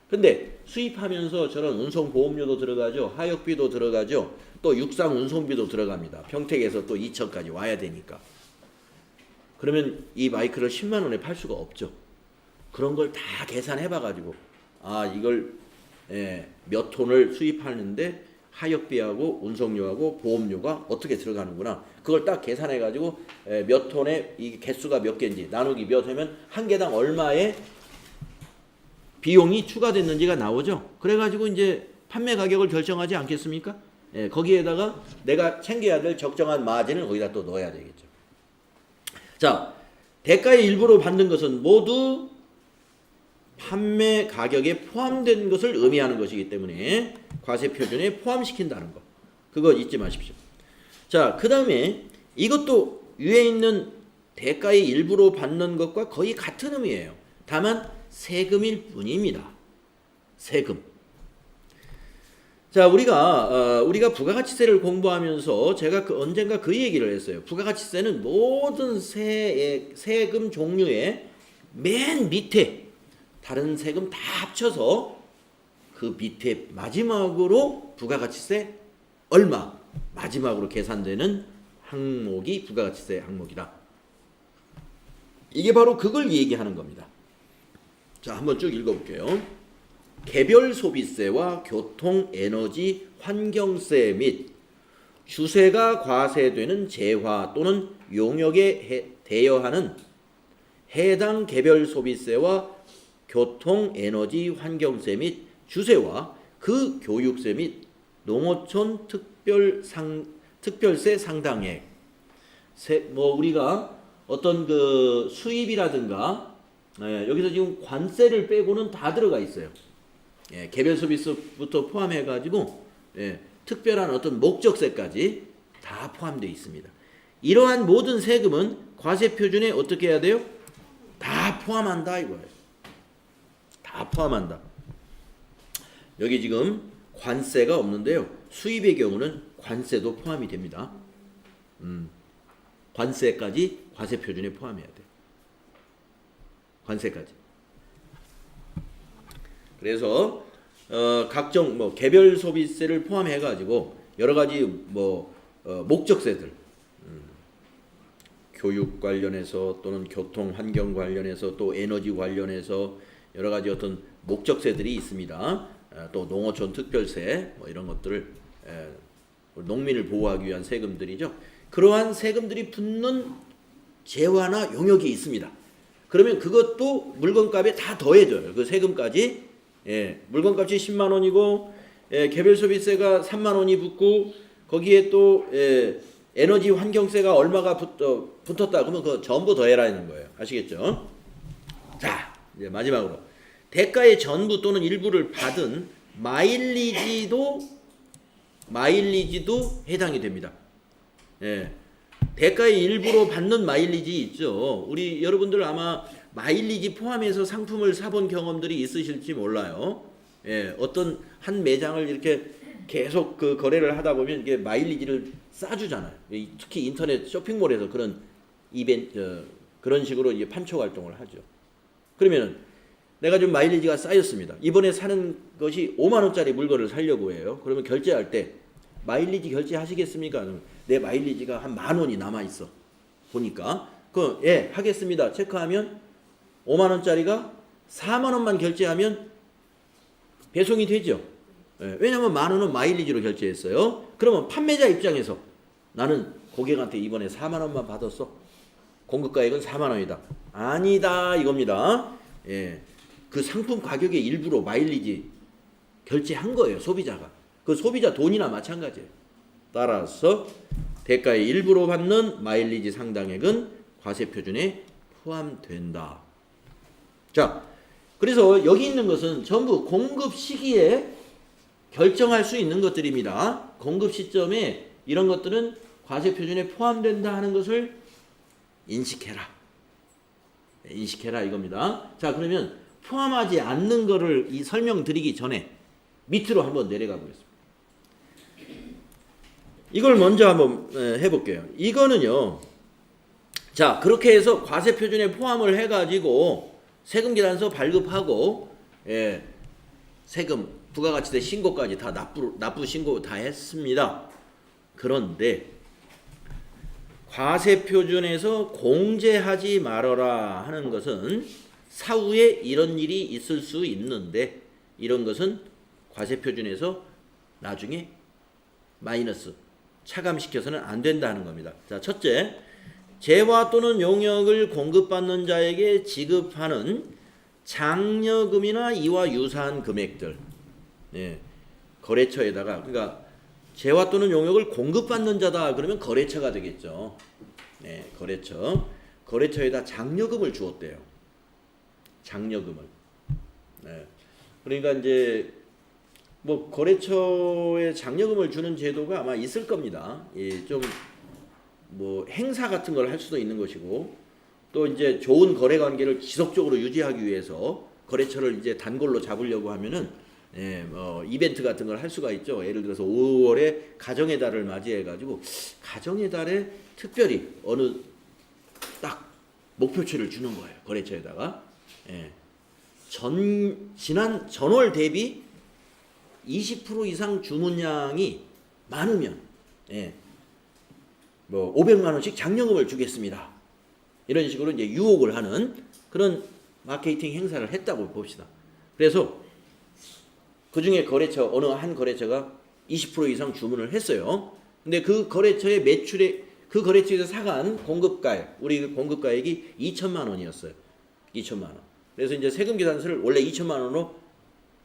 S1: 근데 수입하면서 저런 운송보험료도 들어가죠. 하역비도 들어가죠. 또 육상 운송비도 들어갑니다. 평택에서 또 이천까지 와야 되니까. 그러면 이 마이크를 10만 원에 팔 수가 없죠. 그런 걸 다 계산해봐가지고 이걸 몇 톤을 수입하는데 하역비하고 운송료하고 보험료가 어떻게 들어가는구나. 그걸 딱 계산해가지고 몇 톤에 이 개수가 몇 개인지 나누기 몇 하면 한 개당 얼마의 비용이 추가됐는지가 나오죠. 그래가지고 이제 판매 가격을 결정하지 않겠습니까? 거기에다가 내가 챙겨야 될 적정한 마진을 거기다 또 넣어야 되겠죠. 자, 대가의 일부로 받는 것은 모두 판매 가격에 포함된 것을 의미하는 것이기 때문에 과세 표준에 포함시킨다는 거. 그거 잊지 마십시오. 자, 그 다음에 이것도 위에 있는 대가의 일부로 받는 것과 거의 같은 의미예요. 다만 세금일 뿐입니다. 세금. 자, 우리가 부가가치세를 공부하면서 제가 언젠가 그 얘기를 했어요. 부가가치세는 모든 세금 종류의 맨 밑에 다른 세금 다 합쳐서 그 밑에 마지막으로 부가가치세 얼마 마지막으로 계산되는 항목이 부가가치세 항목이다. 이게 바로 그걸 얘기하는 겁니다. 자, 한번 쭉 읽어볼게요. 개별 소비세와 교통, 에너지, 환경세 및 주세가 과세되는 재화 또는 용역에 대여하는 해당 개별 소비세와 교통, 에너지, 환경세 및 주세와 그 교육세 및 농어촌 특별세 상당액. 뭐 우리가 어떤 그 수입이라든가 여기서 지금 관세를 빼고는 다 들어가 있어요. 개별 소비세부터 포함해 가지고 특별한 어떤 목적세까지 다 포함되어 있습니다. 이러한 모든 세금은 과세 표준에 어떻게 해야 돼요? 다 포함한다 이거예요. 다 포함한다. 여기 지금 관세가 없는데요. 수입의 경우는 관세도 포함이 됩니다. 관세까지 과세 표준에 포함해야 돼요. 관세까지. 그래서 각종 뭐 개별 소비세를 포함해 가지고 여러 가지 목적세들 교육 관련해서 또는 교통 환경 관련해서 또 에너지 관련해서 여러 가지 어떤 목적세들이 있습니다. 또 농어촌 특별세 뭐 이런 것들을 농민을 보호하기 위한 세금들이죠. 그러한 세금들이 붙는 재화나 용역이 있습니다. 그러면 그것도 물건값에 다 더해져요. 그 세금까지. 물건값이 10만 원이고 개별 소비세가 3만 원이 붙고 거기에 또 에너지 환경세가 얼마가 붙었다 그러면 그거 전부 더해라는 거예요. 아시겠죠? 자, 이제 마지막으로 대가의 전부 또는 일부를 받은 마일리지도 해당이 됩니다. 대가의 일부로 받는 마일리지 있죠. 우리 여러분들 아마 마일리지 포함해서 상품을 사본 경험들이 있으실지 몰라요. 어떤 한 매장을 이렇게 계속 그 거래를 하다 보면 이게 마일리지를 싸주잖아요. 특히 인터넷 쇼핑몰에서 그런 이벤트 그런 식으로 이제 판촉 활동을 하죠. 그러면 내가 좀 마일리지가 쌓였습니다. 이번에 사는 것이 5만 원짜리 물건을 사려고 해요. 그러면 결제할 때 마일리지 결제하시겠습니까? 내 마일리지가 한 10,000원이 남아 있어. 보니까 하겠습니다. 체크하면 5만 원짜리가 4만 원만 결제하면 배송이 되죠. 왜냐면 10,000원은 마일리지로 결제했어요. 그러면 판매자 입장에서 나는 고객한테 이번에 4만 원만 받았어. 공급가액은 4만 원이다. 아니다 이겁니다. 그 상품 가격의 일부로 마일리지 결제한 거예요. 소비자가. 그 소비자 돈이나 마찬가지예요. 따라서 대가의 일부로 받는 마일리지 상당액은 과세 표준에 포함된다. 자, 그래서 여기 있는 것은 전부 공급 시기에 결정할 수 있는 것들입니다. 공급 시점에 이런 것들은 과세 표준에 포함된다 하는 것을 인식해라. 인식해라 이겁니다. 자, 그러면 포함하지 않는 거를 이 설명드리기 전에 밑으로 한번 내려가 보겠습니다. 이걸 먼저 한번 해볼게요. 이거는요. 자, 그렇게 해서 과세 표준에 포함을 해가지고 세금 계산서 발급하고 세금 부가가치세 신고까지 다 납부 신고 다 했습니다. 그런데 과세 표준에서 공제하지 말아라 하는 것은 사후에 이런 일이 있을 수 있는데 이런 것은 과세 표준에서 나중에 마이너스 차감시켜서는 안 된다는 겁니다. 자, 첫째, 재화 또는 용역을 공급받는 자에게 지급하는 장려금이나 이와 유사한 금액들, 거래처에다가 그러니까 재화 또는 용역을 공급받는 자다 그러면 거래처가 되겠죠. 거래처에다 장려금을 주었대요. 장려금을. 그러니까 이제 뭐 거래처에 장려금을 주는 제도가 아마 있을 겁니다. 좀 뭐 행사 같은 걸 할 수도 있는 것이고 또 이제 좋은 거래 관계를 지속적으로 유지하기 위해서 거래처를 이제 단골로 잡으려고 하면은 이벤트 같은 걸 할 수가 있죠. 예를 들어서 5월에 가정의 달을 맞이해 가지고 가정의 달에 특별히 어느 딱 목표치를 주는 거예요. 거래처에다가 지난 전월 대비 20% 이상 주문량이 많으면 예, 뭐 500만 원씩 장려금을 주겠습니다. 이런 식으로 이제 유혹을 하는 그런 마케팅 행사를 했다고 봅시다. 그래서 그 중에 거래처 어느 한 거래처가 20% 이상 주문을 했어요. 근데 그 거래처의 매출에 그 거래처에서 사간 공급가액 우리 공급가액이 2천만 원이었어요. 2천만 원. 그래서 이제 세금 계산서를 원래 2천만 원으로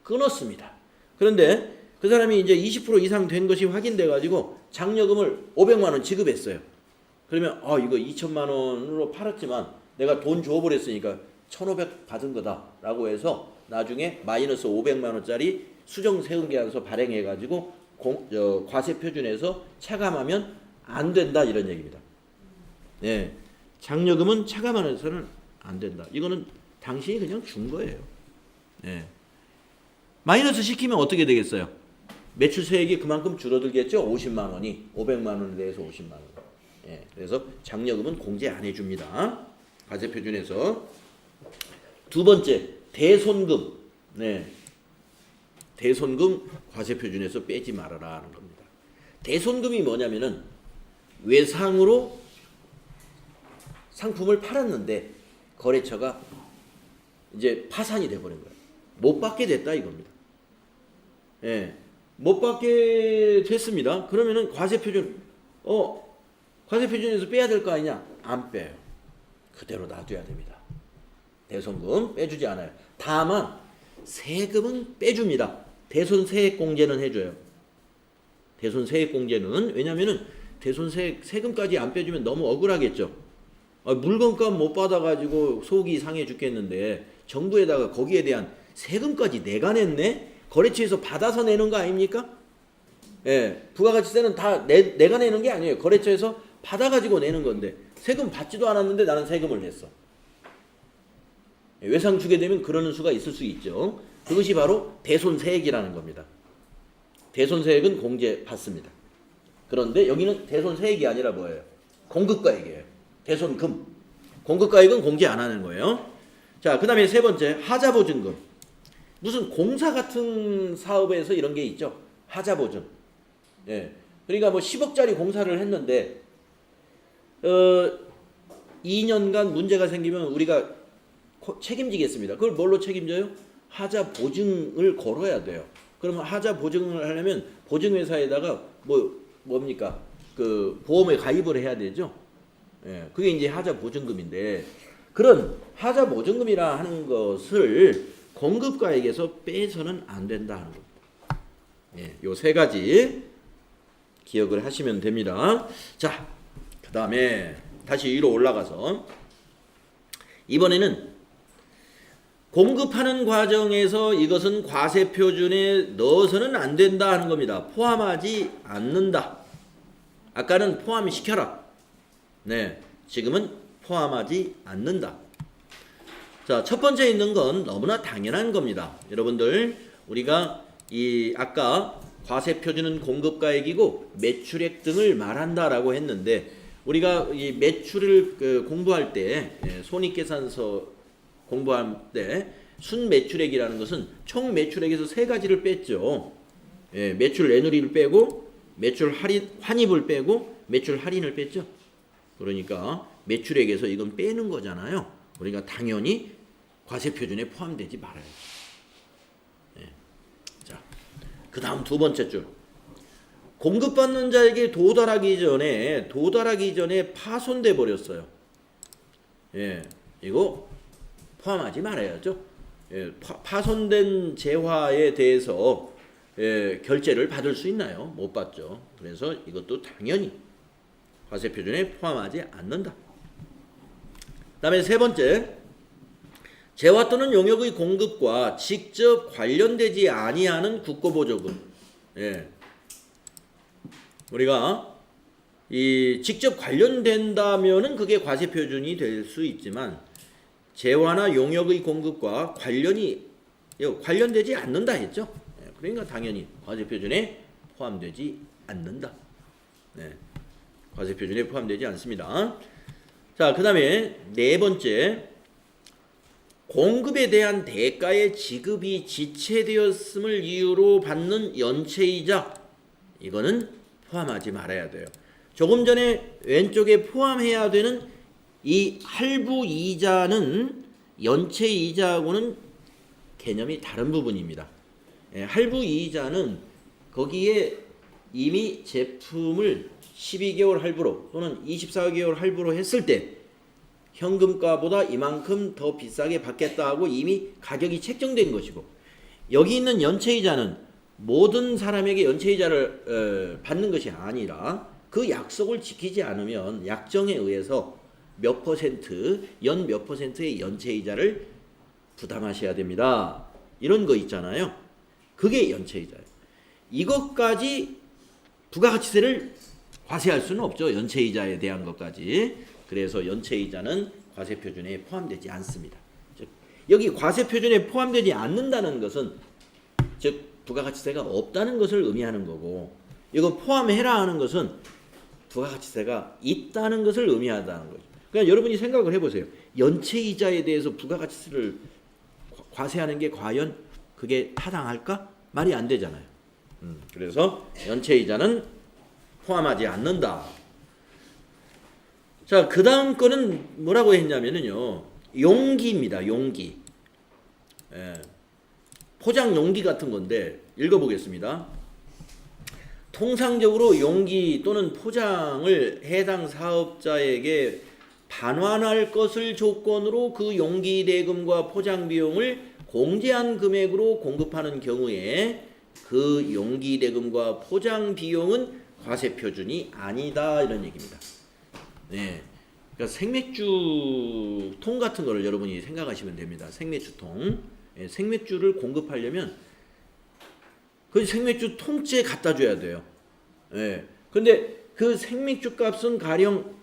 S1: 끊었습니다. 그런데 그 사람이 이제 20% 이상 된 것이 확인돼 가지고 장려금을 500만 원 지급했어요. 그러면 이거 2천만 원으로 팔았지만 내가 돈 줘버렸으니까 1,500 받은 거다라고 해서 나중에 마이너스 500만 원짜리 수정 세금 계산서 발행해 가지고 과세 표준에서 차감하면 안 된다 이런 얘기입니다. 네, 장려금은 차감하면서는 안 된다. 이거는 당신이 그냥 준 거예요. 네. 마이너스 시키면 어떻게 되겠어요? 매출 세액이 그만큼 줄어들겠죠. 50만 원이 500만 원에 대해서 50만 원. 예, 그래서 장려금은 공제 안 해줍니다. 과세 표준에서. 두 번째 대손금. 네, 대손금 과세 표준에서 빼지 말아라 하는 겁니다. 대손금이 뭐냐면은 외상으로 상품을 팔았는데 거래처가 이제 파산이 돼버린 거예요. 못 받게 됐다 이겁니다. 예. 못 받게 됐습니다. 그러면은 과세 표준에서 빼야 될 거 아니냐? 안 빼요. 그대로 놔둬야 됩니다. 대손금 빼주지 않아요. 다만 세금은 빼줍니다. 대손세액 공제는 해줘요. 대손세액 공제는 왜냐면은 세금까지 안 빼주면 너무 억울하겠죠. 물건값 못 받아가지고 속이 상해 죽겠는데 정부에다가 거기에 대한 세금까지 내가 냈네? 거래처에서 받아서 내는 거 아닙니까? 예, 부가가치세는 다 내가 내는 게 아니에요. 거래처에서 받아가지고 내는 건데 세금 받지도 않았는데 나는 세금을 냈어. 외상 주게 되면 그러는 수가 있을 수 있죠. 그것이 바로 대손세액이라는 겁니다. 대손세액은 공제 받습니다. 그런데 여기는 대손세액이 아니라 뭐예요? 공급가액이에요. 대손금. 공급가액은 공제 안 하는 거예요. 자, 그 다음에 세 번째 하자보증금. 무슨 공사 같은 사업에서 이런 게 있죠. 하자보증. 예. 그러니까 뭐 10억짜리 공사를 했는데 2년간 문제가 생기면 우리가 책임지겠습니다. 그걸 뭘로 책임져요? 하자보증을 걸어야 돼요. 그러면 하자보증을 하려면 보증회사에다가 뭡니까? 그 보험에 가입을 해야 되죠. 예. 그게 이제 하자보증금인데 그런 하자보증금이라 하는 것을 공급가액에서 빼서는 안 된다 하는 겁니다. 예, 요 세 가지 기억을 하시면 됩니다. 자, 그 다음에 다시 위로 올라가서 이번에는 공급하는 과정에서 이것은 과세 표준에 넣어서는 안 된다 하는 겁니다. 포함하지 않는다. 아까는 포함시켜라. 네, 지금은 포함하지 않는다. 자, 첫 번째 있는 건 너무나 당연한 겁니다. 여러분들, 우리가 아까 과세 표준은 공급가액이고 매출액 등을 말한다라고 했는데 우리가 이 매출을 공부할 때 손익계산서 공부할 때 순매출액이라는 것은 총 매출액에서 세 가지를 뺐죠. 매출 애누리를 빼고 매출 환입을 빼고 매출 할인을 뺐죠. 그러니까 매출액에서 이건 빼는 거잖아요. 그러니까 당연히 과세 표준에 포함되지 말아요. 자, 그 다음 두 번째 줄. 공급받는 자에게 도달하기 전에 파손돼 버렸어요. 이거 포함하지 말아야죠. 파손된 재화에 대해서 결제를 받을 수 있나요? 못 받죠. 그래서 이것도 당연히 과세 표준에 포함하지 않는다. 다음에 세 번째, 재화 또는 용역의 공급과 직접 관련되지 아니하는 국고보조금. 우리가 직접 관련된다면은 그게 과세 표준이 될 수 있지만 재화나 용역의 공급과 관련되지 않는다 했죠. 그러니까 당연히 과세 표준에 포함되지 않는다. 과세 표준에 포함되지 않습니다. 자, 그 다음에 네 번째, 공급에 대한 대가의 지급이 지체되었음을 이유로 받는 연체이자 이거는 포함하지 말아야 돼요. 조금 전에 왼쪽에 포함해야 되는 이 할부 이자는 연체 이자하고는 개념이 다른 부분입니다. 할부 이자는 거기에 이미 제품을 12개월 할부로 또는 24개월 할부로 했을 때 현금가보다 이만큼 더 비싸게 받겠다 하고 이미 가격이 책정된 것이고, 여기 있는 연체이자는 모든 사람에게 연체이자를 받는 것이 아니라 그 약속을 지키지 않으면 약정에 의해서 몇 퍼센트, 연 몇 퍼센트의 연체이자를 부담하셔야 됩니다. 이런 거 있잖아요. 그게 연체이자예요. 이것까지 부가가치세를 과세할 수는 없죠. 연체이자에 대한 것까지. 그래서 연체이자는 과세표준에 포함되지 않습니다. 즉 여기 과세표준에 포함되지 않는다는 것은 즉 부가가치세가 없다는 것을 의미하는 거고, 이거 포함해라 하는 것은 부가가치세가 있다는 것을 의미한다는 거죠. 그러니까 여러분이 생각을 해보세요. 연체이자에 대해서 부가가치세를 과세하는 게 과연 그게 타당할까? 말이 안 되잖아요. 그래서 연체이자는 포함하지 않는다. 자, 그 다음 거는 뭐라고 했냐면요, 용기입니다. 용기. 포장 용기 같은 건데 읽어보겠습니다. 통상적으로 용기 또는 포장을 해당 사업자에게 반환할 것을 조건으로 그 용기 대금과 포장 비용을 공제한 금액으로 공급하는 경우에 그 용기 대금과 포장 비용은 과세 표준이 아니다, 이런 얘기입니다. 네, 그러니까 생맥주 통 같은 거를 여러분이 생각하시면 됩니다. 생맥주 통, 생맥주를 공급하려면 그 생맥주 통째 갖다 줘야 돼요. 근데 그 생맥주 값은 가령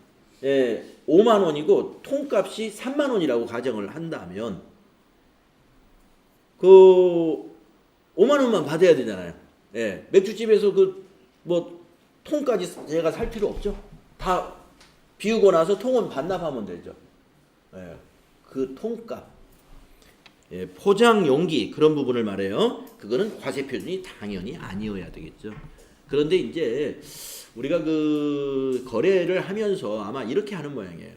S1: 5만 원이고 통값이 3만 원이라고 가정을 한다면 그 5만 원만 받아야 되잖아요. 맥주집에서 그 뭐 통까지 제가 살 필요 없죠. 다 비우고 나서 통은 반납하면 되죠. 그 통값, 포장 용기 그런 부분을 말해요. 그거는 과세 표준이 당연히 아니어야 되겠죠. 그런데 이제 우리가 그 거래를 하면서 아마 이렇게 하는 모양이에요.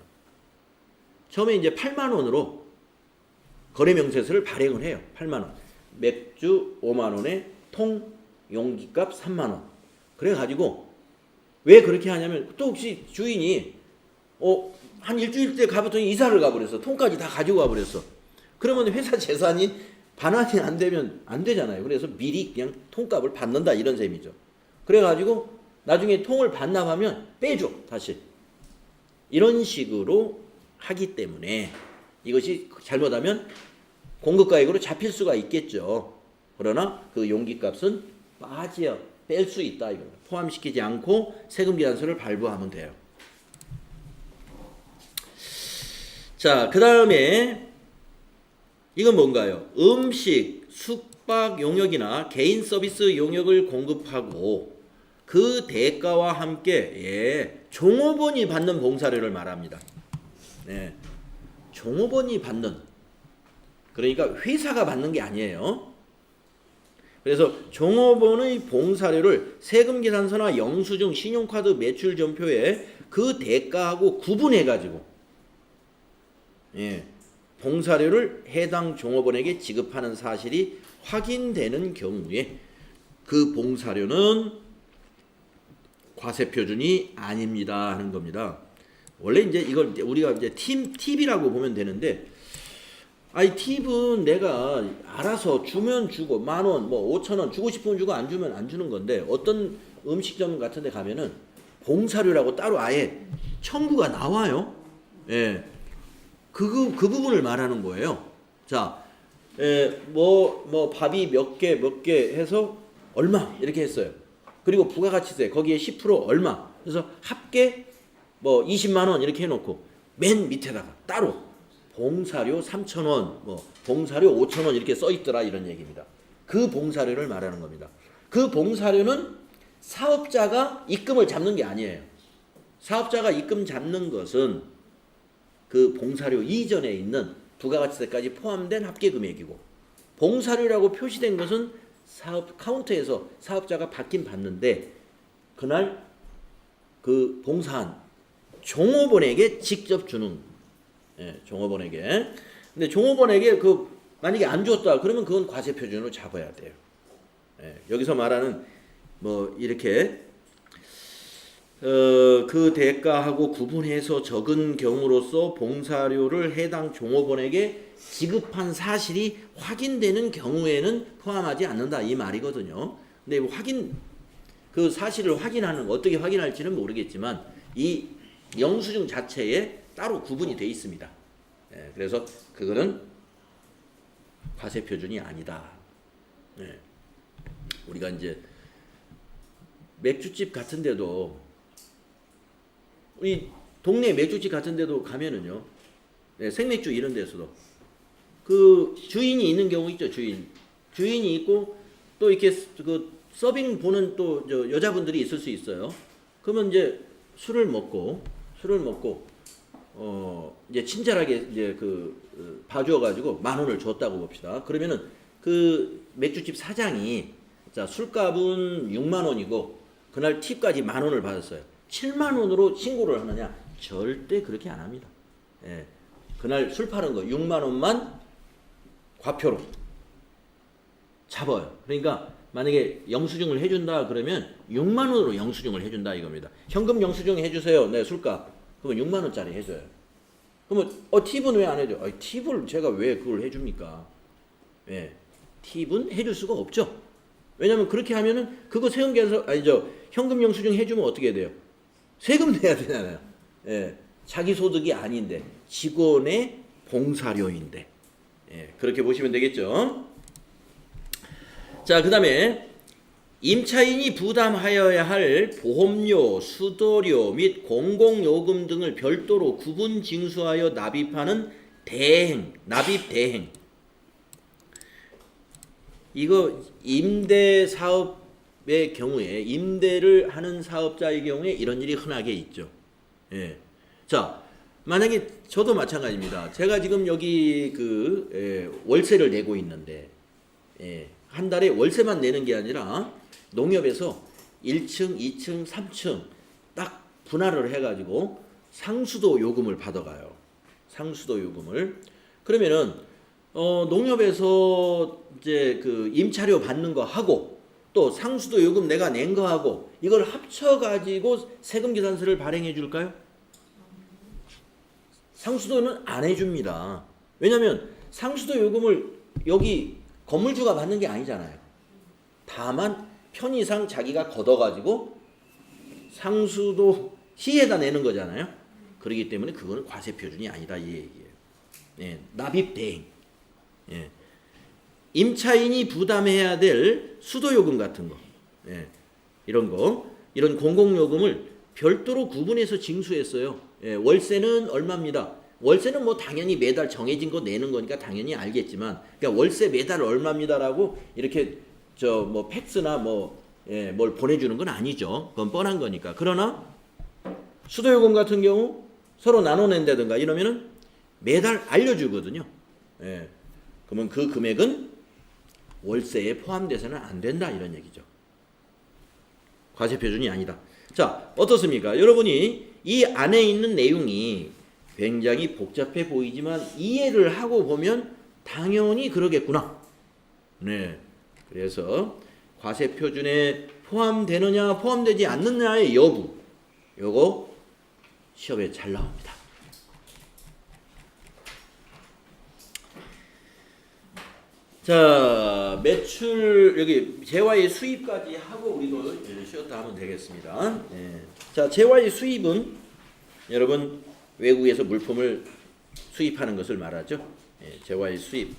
S1: 처음에 이제 8만 원으로 거래 명세서를 발행을 해요. 8만 원. 맥주 5만 원에 통 용기값 3만 원. 그래 가지고 왜 그렇게 하냐면 또 혹시 주인이 한 일주일 때 가보더니 이사를 가버렸어. 통까지 다 가지고 가버렸어. 그러면 회사 재산이 반환이 안 되면 안 되잖아요. 그래서 미리 그냥 통값을 받는다, 이런 셈이죠. 그래가지고 나중에 통을 반납하면 빼줘, 다시. 이런 식으로 하기 때문에 이것이 잘못하면 공급가액으로 잡힐 수가 있겠죠. 그러나 그 용기값은 뺄 수 있다, 이거. 포함시키지 않고 세금계산서를 발부하면 돼요. 자, 그 다음에 이건 뭔가요? 음식, 숙박 용역이나 개인 서비스 용역을 공급하고 그 대가와 함께 종업원이 받는 봉사료를 말합니다. 종업원이 받는, 그러니까 회사가 받는 게 아니에요. 그래서 종업원의 봉사료를 세금계산서나 영수증, 신용카드 매출점표에 그 대가하고 구분해가지고 봉사료를 해당 종업원에게 지급하는 사실이 확인되는 경우에 그 봉사료는 과세 표준이 아닙니다 하는 겁니다. 원래 이제 이걸 우리가 이제 팁이라고 보면 되는데, 팁은 내가 알아서 주면 주고, 10,000원, 5,000원 주고 싶으면 주고 안 주면 안 주는 건데, 어떤 음식점 같은 데 가면은 봉사료라고 따로 아예 청구가 나와요. 그 부분을 말하는 거예요. 자, 밥이 몇 개 해서 얼마 이렇게 했어요. 그리고 부가가치세 거기에 10% 얼마. 그래서 합계 20만 원 이렇게 해놓고 맨 밑에다가 따로 봉사료 3,000원, 봉사료 5,000원 이렇게 써 있더라, 이런 얘기입니다. 그 봉사료를 말하는 겁니다. 그 봉사료는 사업자가 입금을 잡는 게 아니에요. 사업자가 입금 잡는 것은 그 봉사료 이전에 있는 부가가치세까지 포함된 합계금액이고, 봉사료라고 표시된 것은 사업 카운터에서 사업자가 받긴 받는데 그날 그 봉사한 종업원에게 직접 주는, 종업원에게. 근데 종업원에게 그 만약에 안 줬다 그러면 그건 과세 표준으로 잡아야 돼요. 여기서 말하는 뭐 이렇게 그 대가하고 구분해서 적은 경우로서 봉사료를 해당 종업원에게 지급한 사실이 확인되는 경우에는 포함하지 않는다 이 말이거든요. 근데 그 사실을 확인하는 어떻게 확인할지는 모르겠지만 이 영수증 자체에 따로 구분이 돼 있습니다. 그래서 그거는 과세 표준이 아니다. 우리가 이제 맥주집 같은 데도, 우리 동네 맥주집 같은 데도 가면은요, 생맥주 이런 데서도 그 주인이 있는 경우 있죠. 주인이 있고 또 이렇게 그 서빙 보는 또 여자분들이 있을 수 있어요. 그러면 이제 술을 먹고 이제 친절하게 이제 봐줘 가지고 10,000원을 줬다고 봅시다. 그러면은 그 맥주집 사장이, 자, 술값은 6만 원이고 그날 팁까지 10,000원을 받았어요. 7만 원으로 신고를 하느냐? 절대 그렇게 안 합니다. 그날 술 파는 거 6만 원만 과표로 잡아요. 그러니까 만약에 영수증을 해준다 그러면 6만 원으로 영수증을 해준다 이겁니다. 현금 영수증 해주세요. 네, 술값. 그러면 6만 원짜리 해줘요. 그러면 팁은 왜 안 해줘? 팁을 제가 왜 그걸 해줍니까? 팁은 해줄 수가 없죠. 왜냐면 그렇게 하면은 그거 현금 영수증 해주면 어떻게 돼요? 세금 내야 되잖아요. 자기 소득이 아닌데 직원의 봉사료인데. 그렇게 보시면 되겠죠. 자, 그 다음에 임차인이 부담하여야 할 보험료, 수도료 및 공공요금 등을 별도로 구분 징수하여 납입하는 납입 대행. 이거 임대 사업의 경우에, 임대를 하는 사업자의 경우에 이런 일이 흔하게 있죠. 자, 만약에 저도 마찬가지입니다. 제가 지금 여기 월세를 내고 있는데, 한 달에 월세만 내는 게 아니라 농협에서 1층, 2층, 3층 딱 분할을 해가지고 상수도 요금을 받아가요. 상수도 요금을. 그러면은 농협에서 이제 임차료 받는 거 하고 또 상수도 요금 내가 낸 거 하고 이걸 합쳐가지고 세금계산서를 발행해 줄까요? 상수도는 안 해줍니다. 왜냐하면 상수도 요금을 여기 건물주가 받는 게 아니잖아요. 다만 편의상 자기가 걷어가지고 상수도 시에다 내는 거잖아요. 그렇기 때문에 그거는 과세 표준이 아니다 이 얘기예요. 납입 대행. 임차인이 부담해야 될 수도요금 같은 거, 이런 공공요금을 별도로 구분해서 징수했어요. 월세는 얼마입니다. 월세는 뭐 당연히 매달 정해진 거 내는 거니까 당연히 알겠지만, 그러니까 월세 매달 얼마입니다라고 이렇게 뭐 팩스나 뭘 보내주는 건 아니죠. 그건 뻔한 거니까. 그러나 수도요금 같은 경우 서로 나눠낸다든가 이러면은 매달 알려주거든요. 그러면 그 금액은 월세에 포함돼서는 안 된다 이런 얘기죠. 과세 표준이 아니다. 자, 어떻습니까? 여러분이 이 안에 있는 내용이 굉장히 복잡해 보이지만 이해를 하고 보면 당연히 그러겠구나. 그래서 과세 표준에 포함되느냐 포함되지 않느냐의 여부, 요거 시험에 잘 나옵니다. 자, 매출 여기 재화의 수입까지 하고 우리도 쉬었다 하면 되겠습니다. 자, 재화의 수입은 여러분 외국에서 물품을 수입하는 것을 말하죠. 재화의 수입.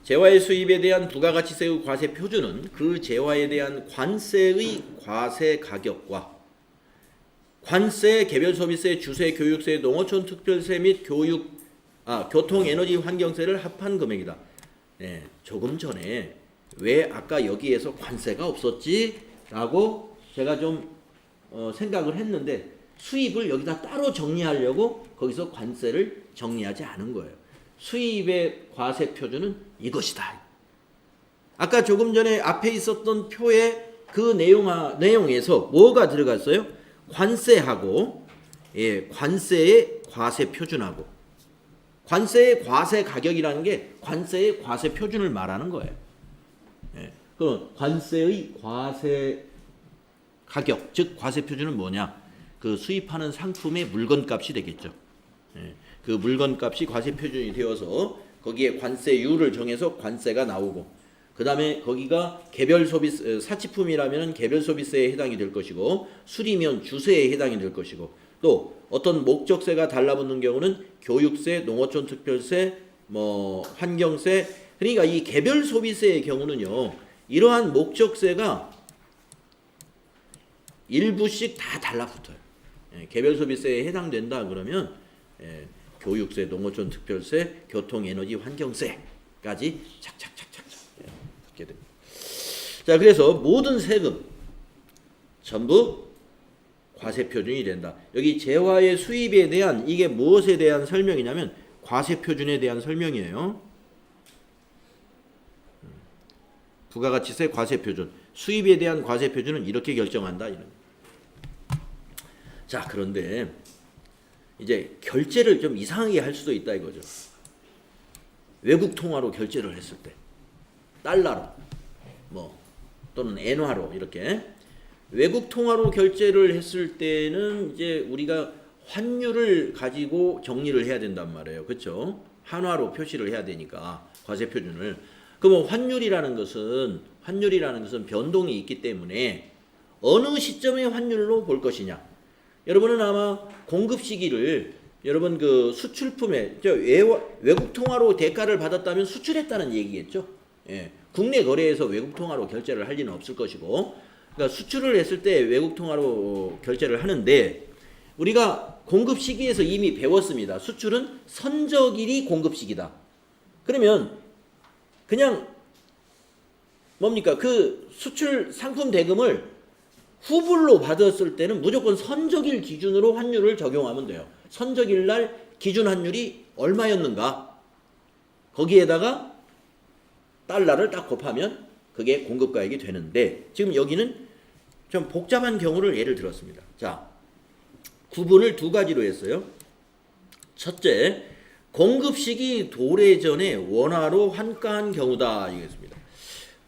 S1: 재화의 수입에 대한 부가가치세의 과세 표준은 그 재화에 대한 관세의 과세 가격과 관세, 개별소비세, 주세, 교육세, 농어촌 특별세 및 교통, 에너지, 환경세를 합한 금액이다. 조금 전에 왜 아까 여기에서 관세가 없었지? 라고 제가 좀 생각을 했는데 수입을 여기다 따로 정리하려고 거기서 관세를 정리하지 않은 거예요. 수입의 과세 표준은 이것이다. 아까 조금 전에 앞에 있었던 표의 그 내용에서 뭐가 들어갔어요? 관세하고, 예, 관세의 과세 표준하고, 관세의 과세 가격이라는 게 관세의 과세 표준을 말하는 거예요. 예, 그럼 관세의 과세 가격, 즉 과세 표준은 뭐냐? 그 수입하는 상품의 물건값이 되겠죠. 예, 그 물건값이 과세 표준이 되어서 거기에 관세율을 정해서 관세가 나오고, 그 다음에 거기가 개별 소비세, 사치품이라면 개별 소비세에 해당이 될 것이고, 술이면 주세에 해당이 될 것이고, 또 어떤 목적세가 달라붙는 경우는 교육세, 농어촌 특별세, 뭐 환경세. 그러니까 이 개별 소비세의 경우는요, 이러한 목적세가 일부씩 다 달라붙어요. 예, 개별 소비세에 해당된다 그러면, 예, 교육세, 농어촌 특별세, 교통, 에너지, 환경세까지 착착착착 붙게 됩니다. 자, 그래서 모든 세금 전부 과세 표준이 된다. 여기 재화의 수입에 대한, 이게 무엇에 대한 설명이냐면 과세 표준에 대한 설명이에요. 부가가치세 과세 표준, 수입에 대한 과세 표준은 이렇게 결정한다. 이런. 자, 그런데 이제 결제를 좀 이상하게 할 수도 있다 이거죠. 외국 통화로 결제를 했을 때, 달러로, 뭐 또는 엔화로 이렇게 외국 통화로 결제를 했을 때는 이제 우리가 환율을 가지고 정리를 해야 된단 말이에요. 그렇죠? 한화로 표시를 해야 되니까 과세 표준을. 그러면 환율이라는 것은 변동이 있기 때문에 어느 시점의 환율로 볼 것이냐. 여러분은 아마 공급 시기를, 여러분 그 수출품에 외국 통화로 대가를 받았다면 수출했다는 얘기겠죠. 예, 국내 거래에서 외국 통화로 결제를 할 리는 없을 것이고, 그러니까 수출을 했을 때 외국 통화로 결제를 하는데, 우리가 공급 시기에서 이미 배웠습니다. 수출은 선적일이 공급 시기다. 그러면 그냥 뭡니까? 그 수출 상품 대금을 후불로 받았을 때는 무조건 선적일 기준으로 환율을 적용하면 돼요. 선적일 날 기준 환율이 얼마였는가? 거기에다가 달러를 딱 곱하면 그게 공급가액이 되는데, 지금 여기는 좀 복잡한 경우를 예를 들었습니다. 자, 구분을 두 가지로 했어요. 첫째, 공급 시기 도래전에 원화로 환가한 경우다. 이겠습니다.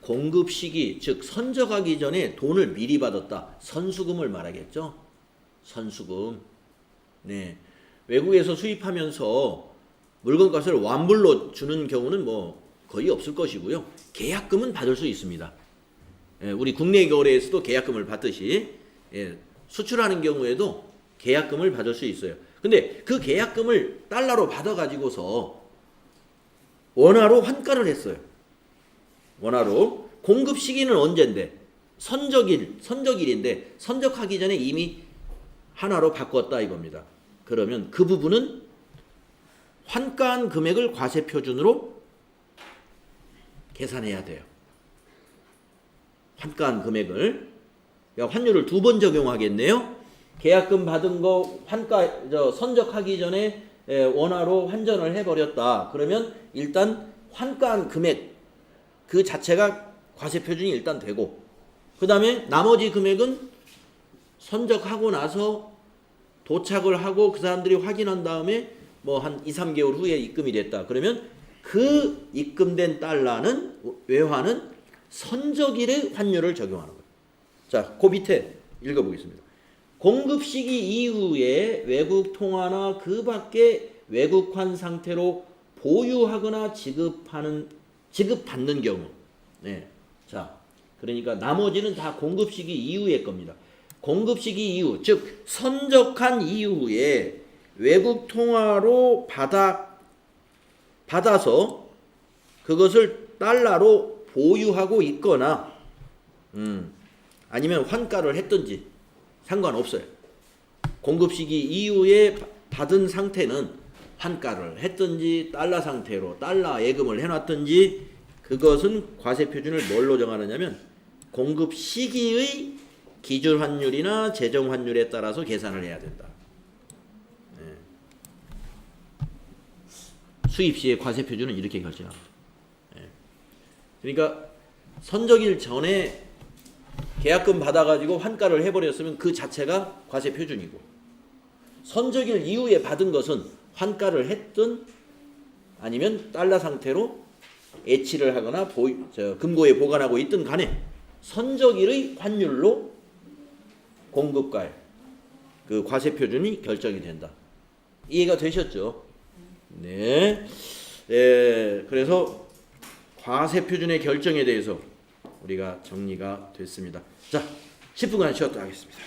S1: 공급 시기, 즉 선적하기 전에 돈을 미리 받았다. 선수금을 말하겠죠. 선수금. 네, 외국에서 수입하면서 물건값을 완불로 주는 경우는 뭐 거의 없을 것이고요. 계약금은 받을 수 있습니다. 예, 우리 국내 거래에서도 계약금을 받듯이, 예, 수출하는 경우에도 계약금을 받을 수 있어요. 근데 그 계약금을 달러로 받아가지고서 원화로 환가를 했어요. 원화로. 공급 시기는 언젠데? 선적일인데 선적하기 전에 이미 하나로 바꿨다 이겁니다. 그러면 그 부분은 환가한 금액을 과세 표준으로 계산해야 돼요. 환가한 금액을. 환율을 두 번 적용하겠네요. 계약금 받은 거 선적하기 전에 원화로 환전을 해버렸다. 그러면 일단 환가한 금액 그 자체가 과세 표준이 일단 되고, 그 다음에 나머지 금액은 선적하고 나서 도착을 하고 그 사람들이 확인한 다음에 뭐 한 2, 3개월 후에 입금이 됐다. 그러면 그 입금된 달러는, 외화는 선적일의 환율을 적용하는 거예요. 자, 그 밑에 읽어보겠습니다. 공급 시기 이후에 외국 통화나 그 밖에 외국환 상태로 보유하거나 지급받는 경우. 네. 자, 그러니까 나머지는 다 공급 시기 이후의 겁니다. 공급 시기 이후, 즉 선적한 이후에 외국 통화로 받아서 그것을 달러로 보유하고 있거나, 아니면 환가를 했든지 상관없어요. 공급 시기 이후에 받은 상태는 환가를 했든지 달러 상태로 달러 예금을 해놨든지, 그것은 과세 표준을 뭘로 정하느냐면 공급 시기의 기준 환율이나 제정 환율에 따라서 계산을 해야 된다. 네. 수입 시의 과세 표준은 이렇게 결정합니다. 예. 그러니까 선적일 전에 계약금 받아가지고 환가를 해버렸으면 그 자체가 과세 표준이고, 선적일 이후에 받은 것은 환가를 했든 아니면 달러 상태로 애치를 하거나 금고에 보관하고 있든 간에 선적일의 환율로 공급가의 그 과세 표준이 결정이 된다. 이해가 되셨죠? 네. 그래서 과세 표준의 결정에 대해서 우리가 정리가 됐습니다. 자, 10분간 쉬었다 하겠습니다.